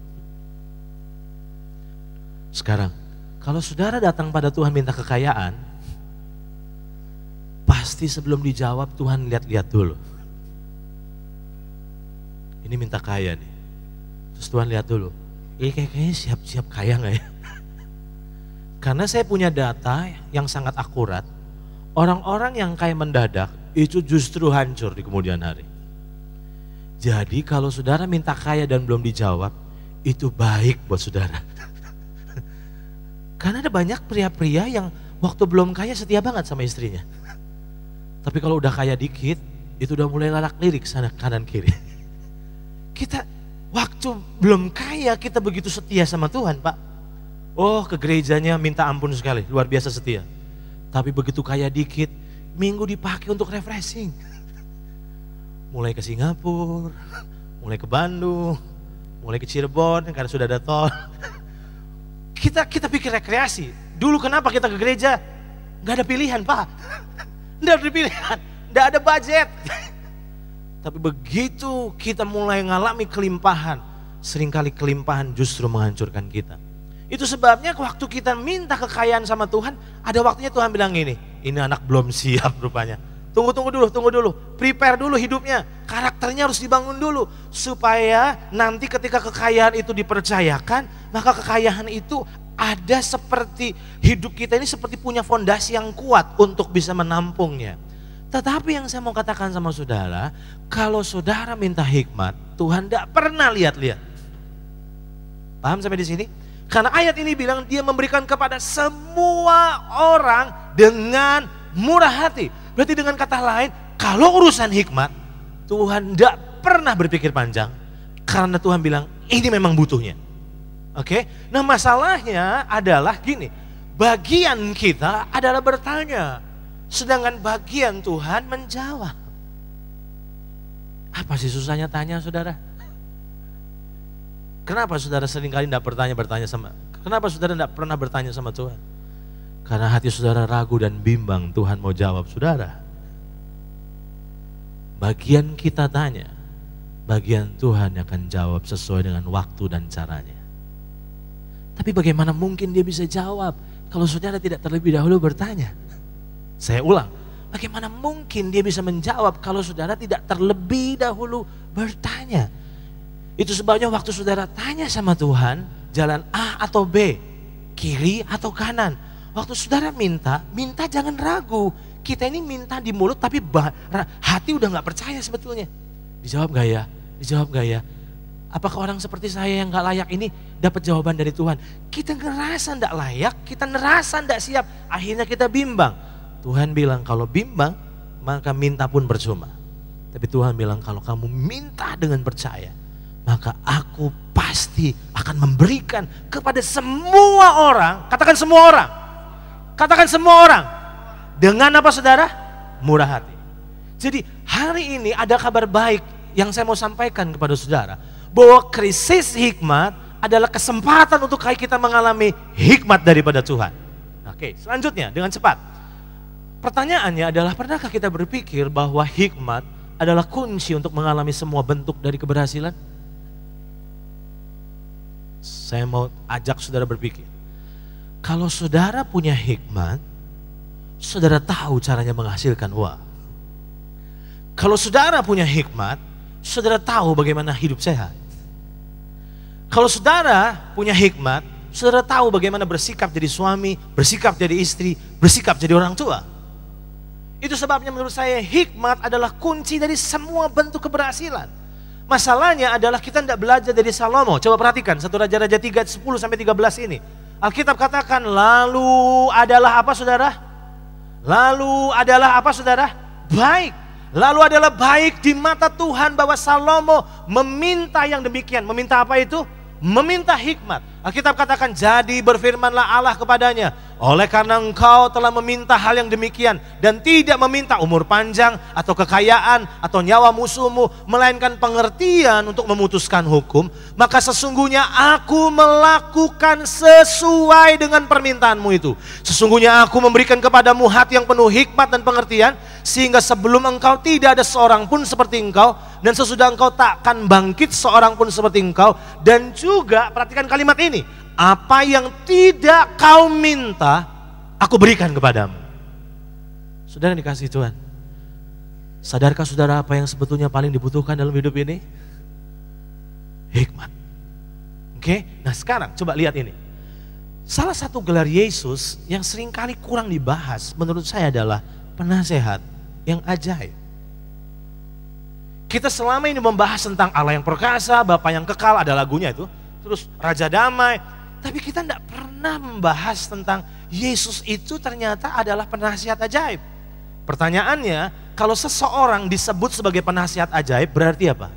Sekarang, kalau saudara datang pada Tuhan minta kekayaan, pasti sebelum dijawab Tuhan lihat-lihat dulu. Ini minta kaya nih, terus Tuhan lihat dulu, ini kayaknya siap-siap kaya gak ya? Karena saya punya data yang sangat akurat, orang-orang yang kaya mendadak itu justru hancur di kemudian hari. Jadi kalau saudara minta kaya dan belum dijawab, itu baik buat saudara. Karena ada banyak pria-pria yang waktu belum kaya setia banget sama istrinya. Tapi kalau udah kaya dikit, itu udah mulai larak-lirik sana kanan kiri. Kita waktu belum kaya kita begitu setia sama Tuhan, Pak. Oh, ke gerejanya minta ampun sekali, luar biasa setia. Tapi begitu kaya dikit, minggu dipakai untuk refreshing. Mulai ke Singapura, mulai ke Bandung, mulai ke Cirebon karena sudah ada tol. Kita pikir rekreasi. Dulu kenapa kita ke gereja? Gak ada pilihan, Pak. Gak ada pilihan, gak ada budget. Tapi begitu kita mulai ngalami kelimpahan, seringkali kelimpahan justru menghancurkan kita. Itu sebabnya waktu kita minta kekayaan sama Tuhan, ada waktunya Tuhan bilang gini, ini anak belum siap rupanya. Tunggu dulu, prepare dulu hidupnya, karakternya harus dibangun dulu. Supaya nanti ketika kekayaan itu dipercayakan, maka kekayaan itu ada seperti, hidup kita ini seperti punya fondasi yang kuat untuk bisa menampungnya. Tetapi yang saya mau katakan sama saudara, kalau saudara minta hikmat, Tuhan tidak pernah lihat-lihat. Paham sampai di sini? Karena ayat ini bilang dia memberikan kepada semua orang dengan murah hati. Berarti dengan kata lain, kalau urusan hikmat, Tuhan tidak pernah berpikir panjang. Karena Tuhan bilang, ini memang butuhnya. Oke? Nah masalahnya adalah gini, bagian kita adalah bertanya. Sedangkan bagian Tuhan menjawab. Apa sih susahnya tanya saudara? Kenapa saudara seringkali tidak bertanya sama, kenapa saudara tidak pernah bertanya sama Tuhan? Karena hati saudara ragu dan bimbang Tuhan mau jawab saudara. Bagian kita tanya, bagian Tuhan akan jawab sesuai dengan waktu dan caranya. Tapi bagaimana mungkin dia bisa jawab kalau saudara tidak terlebih dahulu bertanya? Saya ulang, bagaimana mungkin dia bisa menjawab kalau saudara tidak terlebih dahulu bertanya? Itu sebabnya waktu saudara tanya sama Tuhan, jalan A atau B, kiri atau kanan. Waktu saudara minta jangan ragu. Kita ini minta di mulut tapi hati udah gak percaya sebetulnya. Dijawab gak ya? Dijawab gak ya? Apakah orang seperti saya yang gak layak ini dapat jawaban dari Tuhan? Kita ngerasa gak layak, kita ngerasa gak siap. Akhirnya kita bimbang. Tuhan bilang kalau bimbang maka minta pun percuma. Tapi Tuhan bilang kalau kamu minta dengan percaya, maka aku pasti akan memberikan kepada semua orang. Katakan semua orang. Katakan semua orang. Dengan apa saudara? Murah hati. Jadi hari ini ada kabar baik yang saya mau sampaikan kepada saudara. Bahwa krisis hikmat adalah kesempatan untuk kita mengalami hikmat daripada Tuhan. Oke, selanjutnya dengan cepat. Pertanyaannya adalah, pernahkah kita berpikir bahwa hikmat adalah kunci untuk mengalami semua bentuk dari keberhasilan? Saya mau ajak saudara berpikir. Kalau saudara punya hikmat, saudara tahu caranya menghasilkan uang. Kalau saudara punya hikmat, saudara tahu bagaimana hidup sehat. Kalau saudara punya hikmat, saudara tahu bagaimana bersikap jadi suami, bersikap jadi istri, bersikap jadi orang tua. Itu sebabnya menurut saya hikmat adalah kunci dari semua bentuk keberhasilan. Masalahnya adalah kita tidak belajar dari Salomo. Coba perhatikan 1 Raja-Raja 3, 10-13 ini. Alkitab katakan lalu adalah apa saudara? Lalu adalah apa saudara? Baik. Lalu adalah baik di mata Tuhan bahwa Salomo meminta yang demikian. Meminta apa itu? Meminta hikmat. Alkitab katakan jadi berfirmanlah Allah kepadanya, oleh karena engkau telah meminta hal yang demikian dan tidak meminta umur panjang atau kekayaan atau nyawa musuhmu, melainkan pengertian untuk memutuskan hukum, maka sesungguhnya aku melakukan sesuai dengan permintaanmu itu. Sesungguhnya aku memberikan kepadamu hati yang penuh hikmat dan pengertian, sehingga sebelum engkau tidak ada seorang pun seperti engkau, dan sesudah engkau takkan bangkit seorang pun seperti engkau. Dan juga perhatikan kalimat ini, apa yang tidak kau minta aku berikan kepadamu. Saudara dikasih Tuhan, sadarkah saudara apa yang sebetulnya paling dibutuhkan dalam hidup ini? Hikmat. Oke, nah sekarang coba lihat ini. Salah satu gelar Yesus yang seringkali kurang dibahas menurut saya adalah penasehat yang ajaib. Kita selama ini membahas tentang Allah yang perkasa, Bapa yang kekal, ada lagunya itu. Terus Raja Damai. Tapi kita tidak pernah membahas tentang Yesus itu ternyata adalah penasihat ajaib. Pertanyaannya, kalau seseorang disebut sebagai penasihat ajaib berarti apa?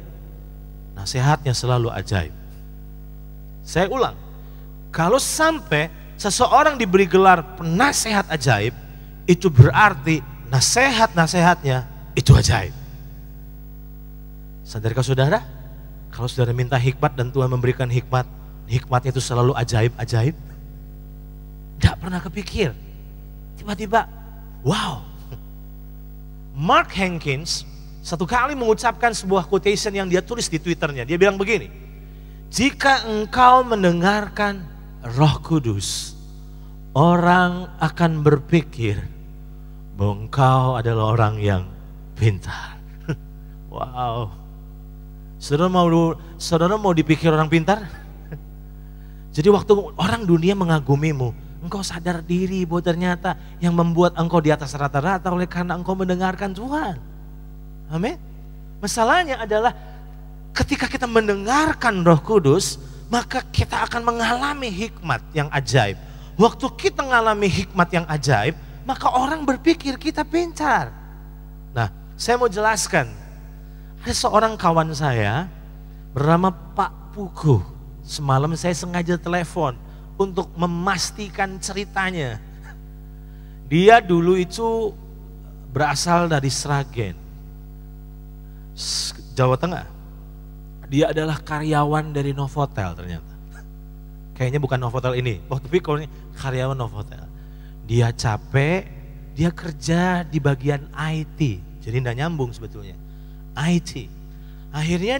Nasihatnya selalu ajaib. Saya ulang, kalau sampai seseorang diberi gelar penasihat ajaib, itu berarti nasihat-nasihatnya itu ajaib. Sadarkah saudara? Kalau saudara minta hikmat dan Tuhan memberikan hikmat, hikmatnya itu selalu ajaib-ajaib. Tidak pernah kepikir. Tiba-tiba, wow. Mark Hankins satu kali mengucapkan sebuah quotation yang dia tulis di Twitternya. Dia bilang begini, jika engkau mendengarkan Roh Kudus, orang akan berpikir bahwa engkau adalah orang yang pintar. Wow. Saudara mau dipikir orang pintar? Jadi waktu orang dunia mengagumimu, engkau sadar diri bahwa ternyata yang membuat engkau di atas rata-rata oleh karena engkau mendengarkan Tuhan. Amin. Masalahnya adalah ketika kita mendengarkan Roh Kudus, maka kita akan mengalami hikmat yang ajaib. Waktu kita mengalami hikmat yang ajaib, maka orang berpikir kita pintar. Nah, saya mau jelaskan. Ada seorang kawan saya bernama Pak Pugu. Semalam saya sengaja telepon untuk memastikan ceritanya. Dia dulu itu berasal dari Sragen, Jawa Tengah. Dia adalah karyawan dari Novotel ternyata. Kayaknya bukan Novotel ini, tapi kalau ini karyawan Novotel. Dia capek, dia kerja di bagian IT, jadi tidak nyambung sebetulnya. IT. Akhirnya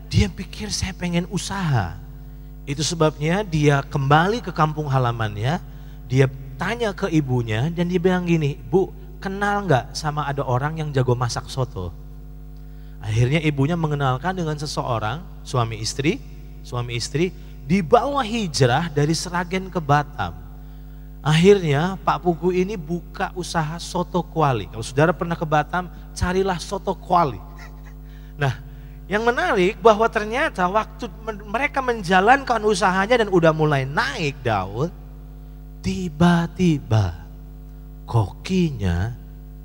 dia pikir saya pengen usaha. Itu sebabnya dia kembali ke kampung halamannya, dia tanya ke ibunya dan dia bilang gini, Bu, kenal nggak sama ada orang yang jago masak soto? Akhirnya ibunya mengenalkan dengan seseorang, suami istri dibawa hijrah dari Sragen ke Batam. Akhirnya Pak Pugu ini buka usaha soto kuali. Kalau saudara pernah ke Batam, carilah soto kuali. Nah, yang menarik bahwa ternyata waktu mereka menjalankan usahanya dan udah mulai naik daun, tiba-tiba kokinya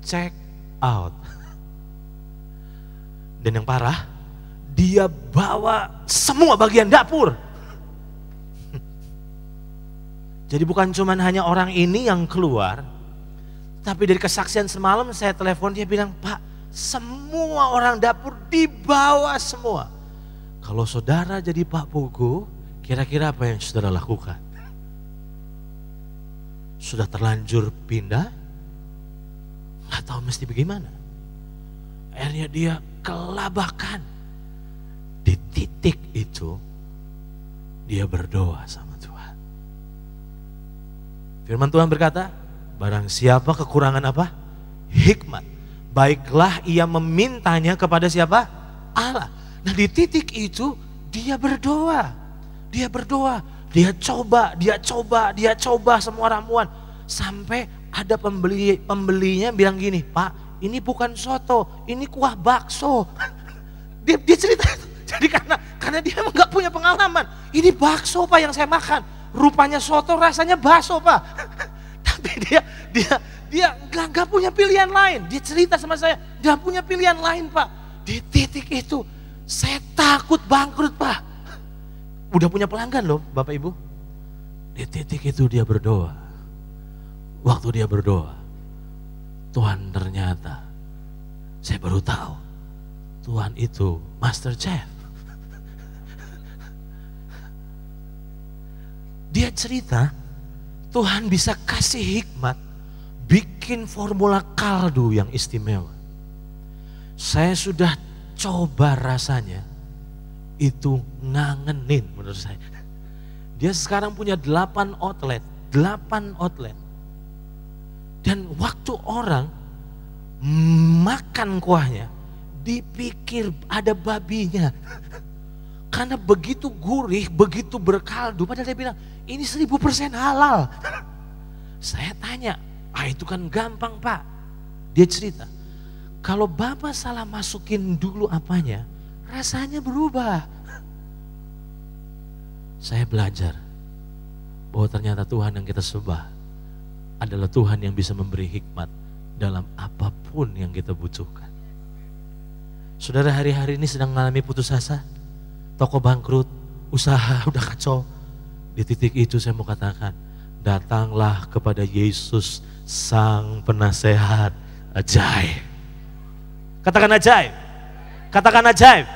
check out. Dan yang parah, dia bawa semua bagian dapur. Jadi bukan cuma hanya orang ini yang keluar, tapi dari kesaksian semalam saya telepon dia bilang, Pak, semua orang dapur dibawa semua. Kalau saudara jadi Pak Pugu, kira-kira apa yang saudara lakukan? Sudah terlanjur pindah? Gak tahu mesti bagaimana. Akhirnya dia kelabakan. Di titik itu, dia berdoa sama Tuhan. Firman Tuhan berkata, Barang siapa kekurangan apa? Hikmat. Baiklah ia memintanya kepada siapa? Allah. Nah di titik itu dia berdoa. Dia berdoa. Dia coba semua ramuan. Sampai ada pembelinya bilang gini, Pak ini bukan soto, ini kuah bakso. Dia cerita itu. Jadi karena dia nggak punya pengalaman. Ini bakso Pak yang saya makan. Rupanya soto, rasanya bakso Pak. Tapi dia nggak punya pilihan lain. Dia cerita sama saya, nggak punya pilihan lain Pak. Di titik itu saya takut bangkrut Pak. Udah punya pelanggan loh Bapak Ibu. Di titik itu dia berdoa. Waktu dia berdoa, Tuhan ternyata, saya baru tahu, Tuhan itu master chef. Dia cerita, Tuhan bisa kasih hikmat, bikin formula kaldu yang istimewa. Saya sudah coba rasanya, itu ngangenin menurut saya. Dia sekarang punya 8 outlet. Dan waktu orang makan kuahnya, dipikir ada babinya. Karena begitu gurih, begitu berkaldu, padahal dia bilang, ini 1000% halal. Saya tanya, itu kan gampang Pak. Dia cerita, kalau Bapak salah masukin dulu apanya, rasanya berubah. Saya belajar bahwa ternyata Tuhan yang kita sembah adalah Tuhan yang bisa memberi hikmat dalam apapun yang kita butuhkan. Saudara hari-hari ini sedang mengalami putus asa, toko bangkrut, usaha udah kacau. Di titik itu saya mau katakan, datanglah kepada Yesus Sang Penasehat ajaib. Katakan ajaib. Katakan ajaib.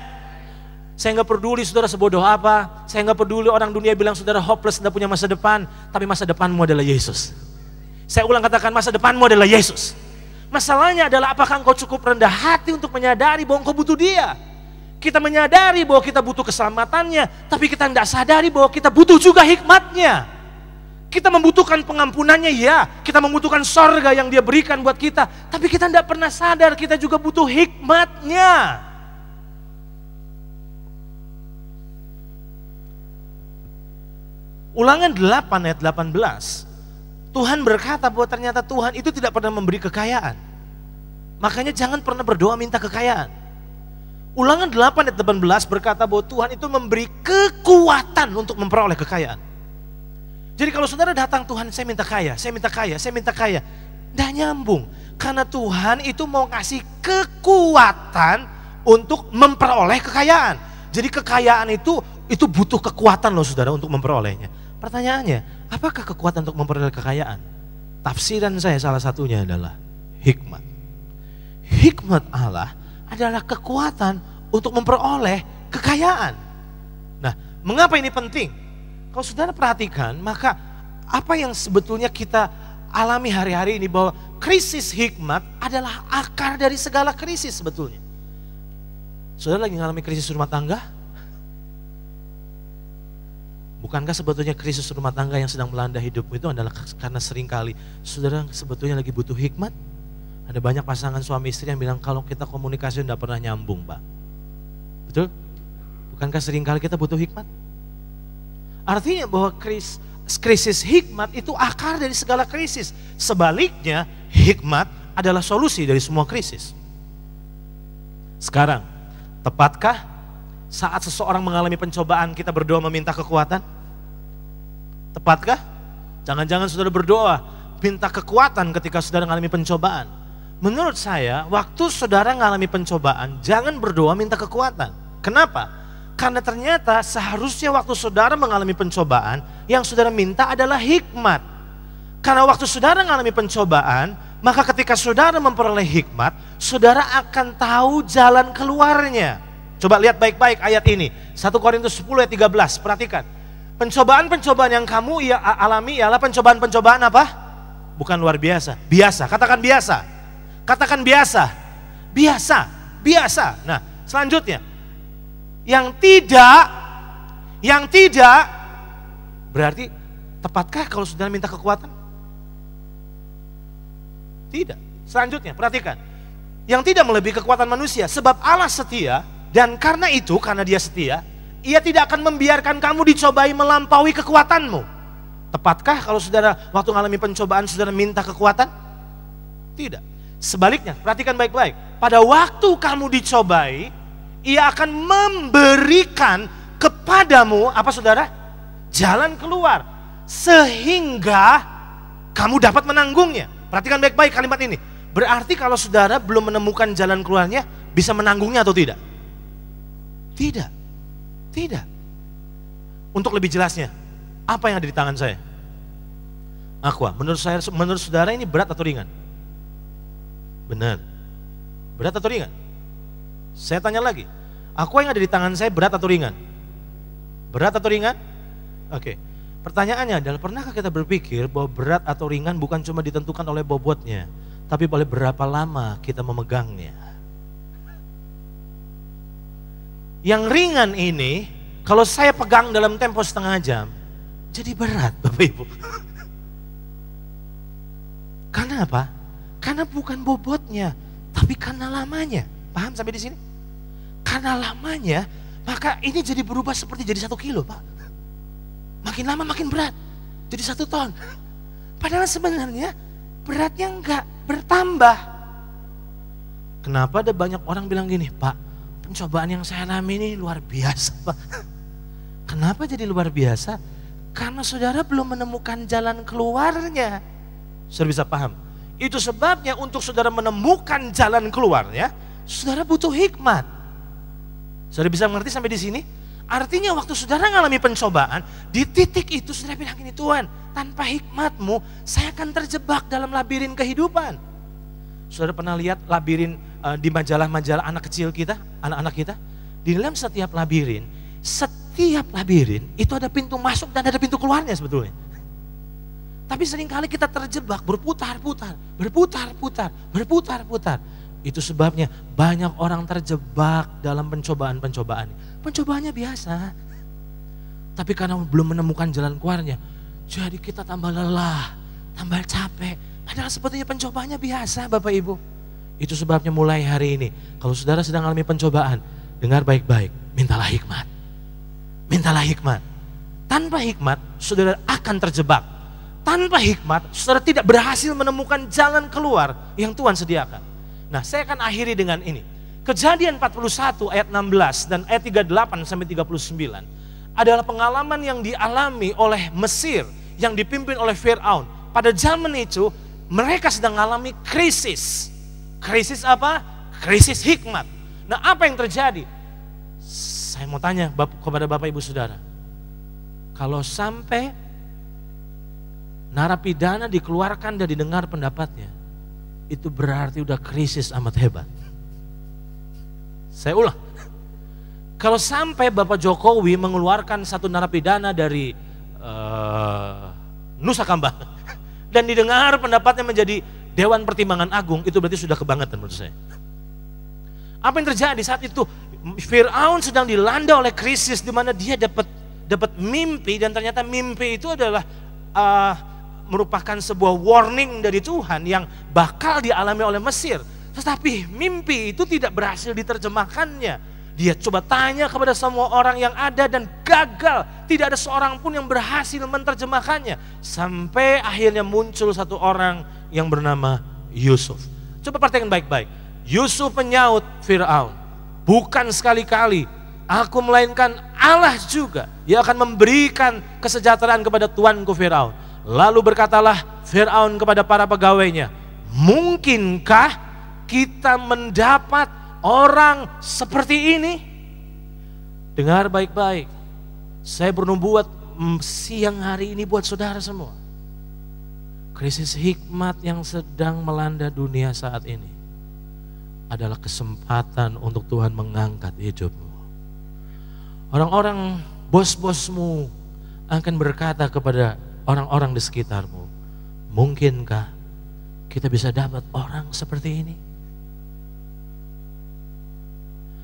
Saya nggak peduli saudara sebodoh apa, saya nggak peduli orang dunia bilang saudara hopeless, tidak punya masa depan, tapi masa depanmu adalah Yesus. Saya ulang katakan, masa depanmu adalah Yesus. Masalahnya adalah apakah engkau cukup rendah hati untuk menyadari bahwa engkau butuh Dia. Kita menyadari bahwa kita butuh keselamatannya, tapi kita tidak sadari bahwa kita butuh juga hikmatnya. Kita membutuhkan pengampunannya, ya. Kita membutuhkan sorga yang Dia berikan buat kita, tapi kita tidak pernah sadar kita juga butuh hikmatnya. Ulangan 8 ayat 18. Tuhan berkata bahwa ternyata Tuhan itu tidak pernah memberi kekayaan. Makanya jangan pernah berdoa minta kekayaan. Ulangan 8 ayat 18 berkata bahwa Tuhan itu memberi kekuatan untuk memperoleh kekayaan. Jadi kalau saudara datang, Tuhan saya minta kaya, saya minta kaya, saya minta kaya. Tidak nyambung. Karena Tuhan itu mau kasih kekuatan untuk memperoleh kekayaan. Jadi kekayaan itu butuh kekuatan loh saudara untuk memperolehnya. Pertanyaannya, apakah kekuatan untuk memperoleh kekayaan? Tafsiran saya salah satunya adalah hikmat. Hikmat Allah adalah kekuatan untuk memperoleh kekayaan. Nah, mengapa ini penting? Kalau saudara perhatikan, maka apa yang sebetulnya kita alami hari-hari ini, bahwa krisis hikmat adalah akar dari segala krisis sebetulnya. Saudara lagi mengalami krisis rumah tangga? Bukankah sebetulnya krisis rumah tangga yang sedang melanda hidupmu itu adalah karena seringkali saudara sebetulnya lagi butuh hikmat? Ada banyak pasangan suami istri yang bilang kalau kita komunikasi tidak pernah nyambung Pak. Betul? Bukankah seringkali kita butuh hikmat? Artinya bahwa krisis hikmat itu akar dari segala krisis. Sebaliknya hikmat adalah solusi dari semua krisis. Sekarang, tepatkah saat seseorang mengalami pencobaan kita berdoa meminta kekuatan? Tepatkah? Jangan-jangan saudara berdoa minta kekuatan ketika saudara mengalami pencobaan. Menurut saya, waktu saudara mengalami pencobaan, jangan berdoa minta kekuatan. Kenapa? Karena ternyata seharusnya waktu saudara mengalami pencobaan, yang saudara minta adalah hikmat. Karena waktu saudara mengalami pencobaan, maka ketika saudara memperoleh hikmat, saudara akan tahu jalan keluarnya. Coba lihat baik-baik ayat ini. 1 Korintus 10 ayat 13, perhatikan. Pencobaan-pencobaan yang kamu alami ialah pencobaan-pencobaan apa? Bukan luar biasa, biasa. Katakan biasa. Katakan biasa. Biasa, biasa. Nah, selanjutnya. Yang tidak, berarti tepatkah kalau saudara minta kekuatan? Tidak. Selanjutnya, perhatikan. Yang tidak melebihi kekuatan manusia, sebab Allah setia, dan karena itu, karena dia setia, ia tidak akan membiarkan kamu dicobai melampaui kekuatanmu. Tepatkah kalau saudara waktu mengalami pencobaan saudara minta kekuatan? Tidak. Sebaliknya, perhatikan baik-baik. Pada waktu kamu dicobai, ia akan memberikan kepadamu, apa saudara? Jalan keluar. Sehingga kamu dapat menanggungnya. Perhatikan baik-baik kalimat ini. Berarti kalau saudara belum menemukan jalan keluarnya, bisa menanggungnya atau tidak? Tidak. Tidak. Untuk lebih jelasnya, apa yang ada di tangan saya? Aqua, menurut saudara ini berat atau ringan? Benar. Berat atau ringan? Saya tanya lagi, aqua yang ada di tangan saya berat atau ringan? Berat atau ringan? Oke. Pertanyaannya adalah, pernahkah kita berpikir bahwa berat atau ringan bukan cuma ditentukan oleh bobotnya, tapi oleh berapa lama kita memegangnya? Yang ringan ini, kalau saya pegang dalam tempo setengah jam, jadi berat Bapak Ibu. Karena apa? Karena bukan bobotnya, tapi karena lamanya. Paham sampai di sini? Karena lamanya, maka ini jadi berubah seperti jadi 1 kilo Pak. Makin lama makin berat, jadi 1 ton. Padahal sebenarnya beratnya enggak bertambah. Kenapa ada banyak orang bilang gini, Pak, pencobaan yang saya alami ini luar biasa Pak. Kenapa jadi luar biasa? Karena saudara belum menemukan jalan keluarnya. Saudara bisa paham? Itu sebabnya untuk saudara menemukan jalan keluarnya, saudara butuh hikmat. Saudara bisa mengerti sampai di sini? Artinya waktu saudara mengalami pencobaan, di titik itu saudara bilang gini, Tuhan, tanpa hikmatmu saya akan terjebak dalam labirin kehidupan. Saudara pernah lihat labirin di majalah-majalah anak kecil kita, anak-anak kita? Di dalam setiap labirin itu ada pintu masuk dan ada pintu keluarnya sebetulnya. Tapi seringkali kita terjebak berputar-putar. Itu sebabnya banyak orang terjebak dalam pencobaan-pencobaan. Pencobaannya biasa. Tapi karena belum menemukan jalan keluarnya, jadi kita tambah lelah, tambah capek. Padahal sebetulnya pencobaannya biasa Bapak Ibu. Itu sebabnya mulai hari ini, kalau saudara sedang mengalami pencobaan, dengar baik-baik, mintalah hikmat. Mintalah hikmat. Tanpa hikmat, saudara akan terjebak. Tanpa hikmat, saudara tidak berhasil menemukan jalan keluar yang Tuhan sediakan. Nah, saya akan akhiri dengan ini. Kejadian 41 ayat 16 dan ayat 38 sampai 39 adalah pengalaman yang dialami oleh Mesir yang dipimpin oleh Firaun. Pada zaman itu mereka sedang mengalami krisis. Krisis apa? Krisis hikmat. Nah, apa yang terjadi? Saya mau tanya kepada Bapak Ibu Saudara. Kalau sampai narapidana dikeluarkan dan didengar pendapatnya, itu berarti udah krisis amat hebat. Saya ulang. Kalau sampai Bapak Jokowi mengeluarkan satu narapidana dari Nusa Kambangan dan didengar pendapatnya menjadi Dewan Pertimbangan Agung, itu berarti sudah kebangetan menurut saya. Apa yang terjadi saat itu? Firaun sedang dilanda oleh krisis di mana dia dapat mimpi, dan ternyata mimpi itu adalah merupakan sebuah warning dari Tuhan yang bakal dialami oleh Mesir. Tetapi mimpi itu tidak berhasil diterjemahkannya. Dia coba tanya kepada semua orang yang ada dan gagal. Tidak ada seorang pun yang berhasil menerjemahkannya. Sampai akhirnya muncul satu orang yang bernama Yusuf. Coba perhatikan baik-baik. Yusuf menyaut Firaun, bukan sekali-kali aku melainkan Allah juga yang akan memberikan kesejahteraan kepada tuanku Firaun. Lalu berkatalah Firaun kepada para pegawainya, mungkinkah kita mendapat orang seperti ini? Dengar baik-baik, saya bernubuat siang hari ini buat saudara semua. Krisis hikmat yang sedang melanda dunia saat ini adalah kesempatan untuk Tuhan mengangkat hidupmu. Orang-orang bos-bosmu akan berkata kepada orang-orang di sekitarmu, mungkinkah kita bisa dapat orang seperti ini?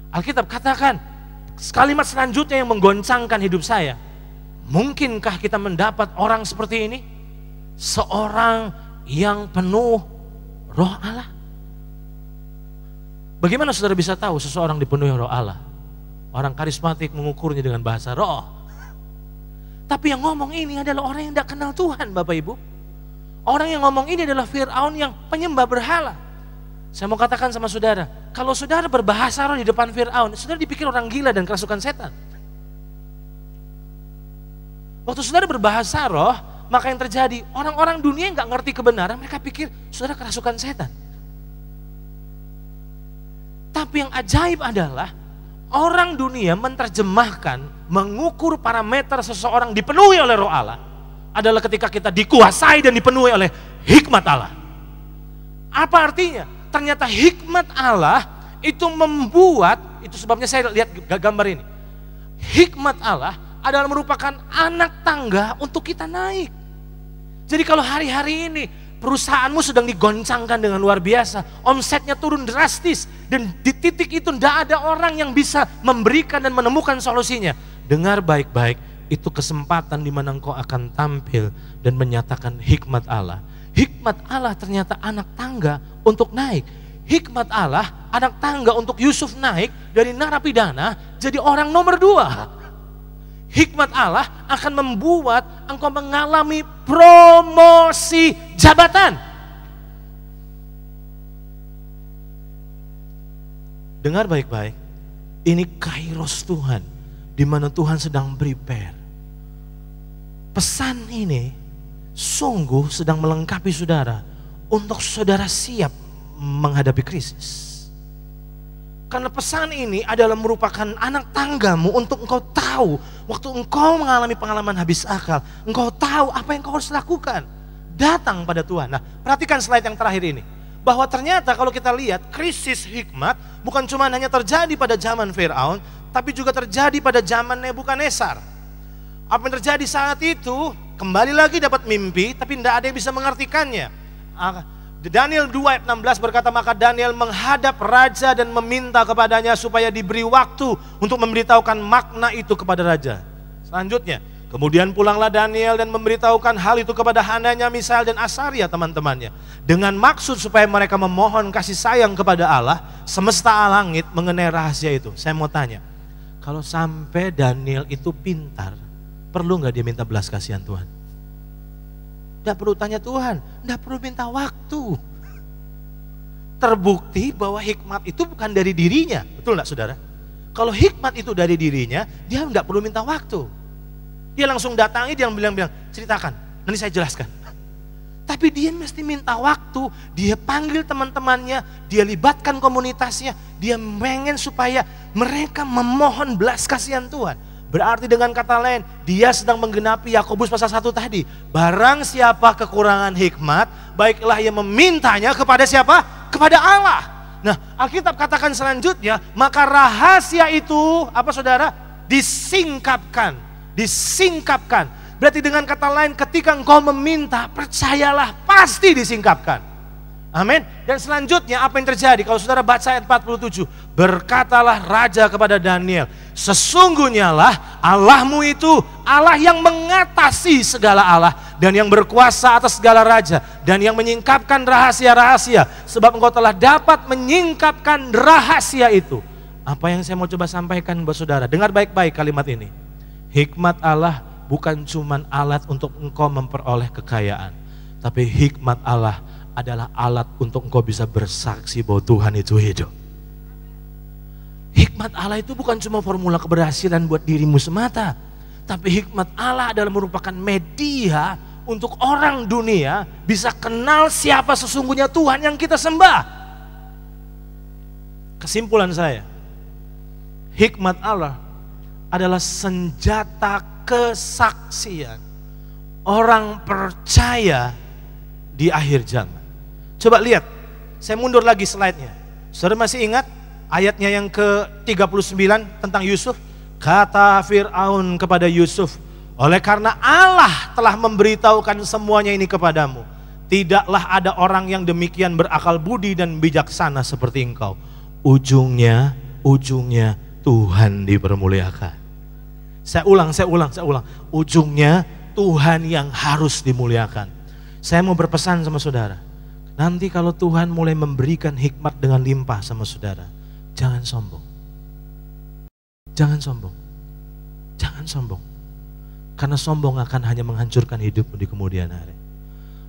Alkitab katakan kalimat selanjutnya yang menggoncangkan hidup saya. Mungkinkah kita mendapat orang seperti ini? Seorang yang penuh Roh Allah. Bagaimana saudara bisa tahu seseorang dipenuhi roh Allah? Orang karismatik mengukurnya dengan bahasa roh. Tapi yang ngomong ini adalah orang yang tidak kenal Tuhan, Bapak Ibu. Orang yang ngomong ini adalah Fir'aun yang penyembah berhala. Saya mau katakan sama saudara, kalau saudara berbahasa roh di depan Fir'aun, saudara dipikir orang gila dan kerasukan setan. Waktu saudara berbahasa roh, maka yang terjadi, orang-orang dunia yang gak ngerti kebenaran, mereka pikir saudara kerasukan setan. Tapi yang ajaib adalah, orang dunia menerjemahkan, mengukur parameter seseorang dipenuhi oleh roh Allah, adalah ketika kita dikuasai dan dipenuhi oleh hikmat Allah. Apa artinya? Ternyata hikmat Allah itu membuat, itu sebabnya saya lihat gambar ini. Hikmat Allah adalah merupakan anak tangga untuk kita naik. Jadi kalau hari-hari ini perusahaanmu sedang digoncangkan dengan luar biasa, omsetnya turun drastis, dan di titik itu tidak ada orang yang bisa memberikan dan menemukan solusinya. Dengar baik-baik, itu kesempatan di mana engkau akan tampil dan menyatakan hikmat Allah. Hikmat Allah ternyata anak tangga untuk naik. Hikmat Allah anak tangga untuk Yusuf naik dari narapidana jadi orang nomor 2. Hikmat Allah akan membuat engkau mengalami promosi jabatan. Dengar baik-baik, ini kairos Tuhan, di mana Tuhan sedang prepare. Pesan ini sungguh sedang melengkapi saudara untuk saudara siap menghadapi krisis. Karena pesan ini adalah merupakan anak tanggamu untuk engkau tahu waktu engkau mengalami pengalaman habis akal, engkau tahu apa yang engkau harus lakukan. Datang pada Tuhan. Nah, perhatikan slide yang terakhir ini. Bahwa ternyata kalau kita lihat krisis hikmat bukan cuma hanya terjadi pada zaman Firaun, tapi juga terjadi pada zaman Nebukadnezar. Apa yang terjadi saat itu, kembali lagi dapat mimpi, tapi tidak ada yang bisa mengartikannya. Daniel 2 ayat 16 berkata, maka Daniel menghadap raja dan meminta kepadanya supaya diberi waktu untuk memberitahukan makna itu kepada raja. Selanjutnya, kemudian pulanglah Daniel dan memberitahukan hal itu kepada Hananya, Misael dan Asaria teman-temannya. Dengan maksud supaya mereka memohon kasih sayang kepada Allah semesta langit mengenai rahasia itu. Saya mau tanya, kalau sampai Daniel itu pintar, perlu gak dia minta belas kasihan Tuhan? Tidak perlu tanya Tuhan, tidak perlu minta waktu. Terbukti bahwa hikmat itu bukan dari dirinya, betul gak saudara? Kalau hikmat itu dari dirinya, dia tidak perlu minta waktu. Dia langsung datangi, dia bilang, ceritakan, nanti saya jelaskan. Tapi dia mesti minta waktu, dia panggil teman-temannya, dia libatkan komunitasnya, dia pengen supaya mereka memohon belas kasihan Tuhan. Berarti dengan kata lain, dia sedang menggenapi Yakobus pasal 1 tadi. Barang siapa kekurangan hikmat, baiklah ia memintanya kepada siapa? Kepada Allah. Nah, Alkitab katakan selanjutnya, maka rahasia itu, apa saudara? Disingkapkan. Disingkapkan. Berarti dengan kata lain, ketika engkau meminta, percayalah pasti disingkapkan. Amin. Dan selanjutnya apa yang terjadi? Kalau saudara baca ayat 47, berkatalah raja kepada Daniel, sesungguhnya lah Allahmu itu Allah yang mengatasi segala Allah dan yang berkuasa atas segala raja dan yang menyingkapkan rahasia-rahasia, sebab engkau telah dapat menyingkapkan rahasia itu. Apa yang saya mau coba sampaikan buat saudara, dengar baik-baik kalimat ini. Hikmat Allah bukan cuma alat untuk engkau memperoleh kekayaan, tapi hikmat Allah adalah alat untuk engkau bisa bersaksi bahwa Tuhan itu hidup. Hikmat Allah itu bukan cuma formula keberhasilan buat dirimu semata, tapi hikmat Allah adalah merupakan media untuk orang dunia bisa kenal siapa sesungguhnya Tuhan yang kita sembah. Kesimpulan saya, hikmat Allah adalah senjata kesaksian orang percaya di akhir zaman. Coba lihat, saya mundur lagi slide-nya. Saudara masih ingat ayatnya yang ke-39 tentang Yusuf? Kata Fir'aun kepada Yusuf, oleh karena Allah telah memberitahukan semuanya ini kepadamu, tidaklah ada orang yang demikian berakal budi dan bijaksana seperti engkau. Ujungnya Tuhan dipermuliakan. Saya ulang. Ujungnya Tuhan yang harus dimuliakan. Saya mau berpesan sama saudara. Nanti kalau Tuhan mulai memberikan hikmat dengan limpah sama saudara, jangan sombong. Jangan sombong. Jangan sombong. Karena sombong akan hanya menghancurkan hidupmu di kemudian hari.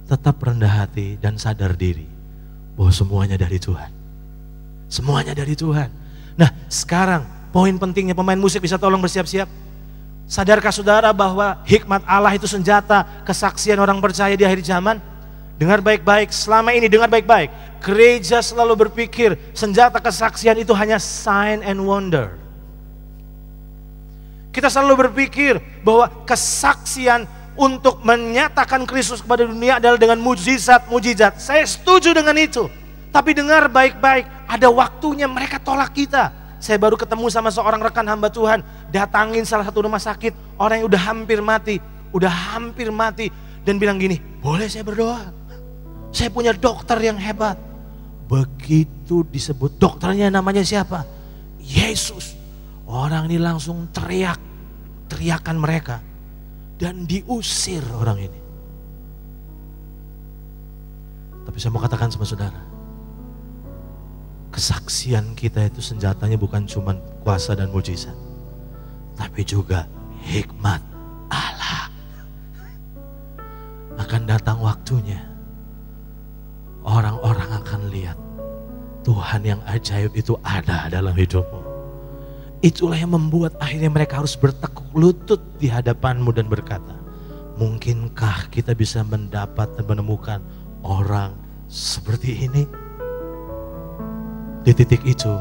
Tetap rendah hati dan sadar diri bahwa semuanya dari Tuhan. Semuanya dari Tuhan. Nah, sekarang poin pentingnya, pemain musik bisa tolong bersiap-siap. Sadarkah saudara bahwa hikmat Allah itu senjata kesaksian orang percaya di akhir zaman? Dengar baik-baik, selama ini dengar baik-baik. Gereja selalu berpikir senjata kesaksian itu hanya sign and wonder. Kita selalu berpikir bahwa kesaksian untuk menyatakan Kristus kepada dunia adalah dengan mujizat-mujizat. Saya setuju dengan itu. Tapi dengar baik-baik, ada waktunya mereka tolak kita. Saya baru ketemu sama seorang rekan hamba Tuhan, datangin salah satu rumah sakit, orang yang udah hampir mati, dan bilang gini, boleh saya berdoa? Saya punya dokter yang hebat. Begitu disebut dokternya, namanya siapa? Yesus. Orang ini langsung teriakan mereka. Dan diusir orang ini. Tapi saya mau katakan sama saudara, kesaksian kita itu senjatanya bukan cuma kuasa dan mujizat, tapi juga hikmat Allah. Akan datang waktunya, orang-orang akan lihat Tuhan yang ajaib itu ada dalam hidupmu. Itulah yang membuat akhirnya mereka harus bertekuk lutut di hadapanmu dan berkata, mungkinkah kita bisa mendapat dan menemukan orang seperti ini? Di titik itu,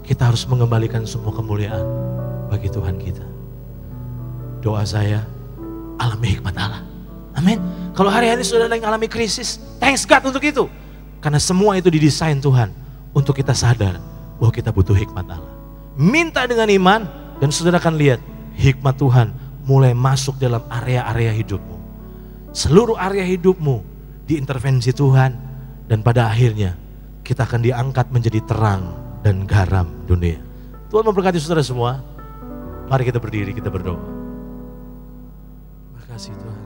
kita harus mengembalikan semua kemuliaan bagi Tuhan kita. Doa saya, alami hikmat Allah. Amin. Kalau hari-hari sudah lagi alami krisis, thanks God untuk itu. Karena semua itu didesain Tuhan untuk kita sadar bahwa kita butuh hikmat Allah. Minta dengan iman dan saudara akan lihat hikmat Tuhan mulai masuk dalam area-area hidupmu. Seluruh area hidupmu diintervensi Tuhan dan pada akhirnya kita akan diangkat menjadi terang dan garam dunia. Tuhan memberkati saudara semua. Mari kita berdiri, kita berdoa. Terima kasih Tuhan.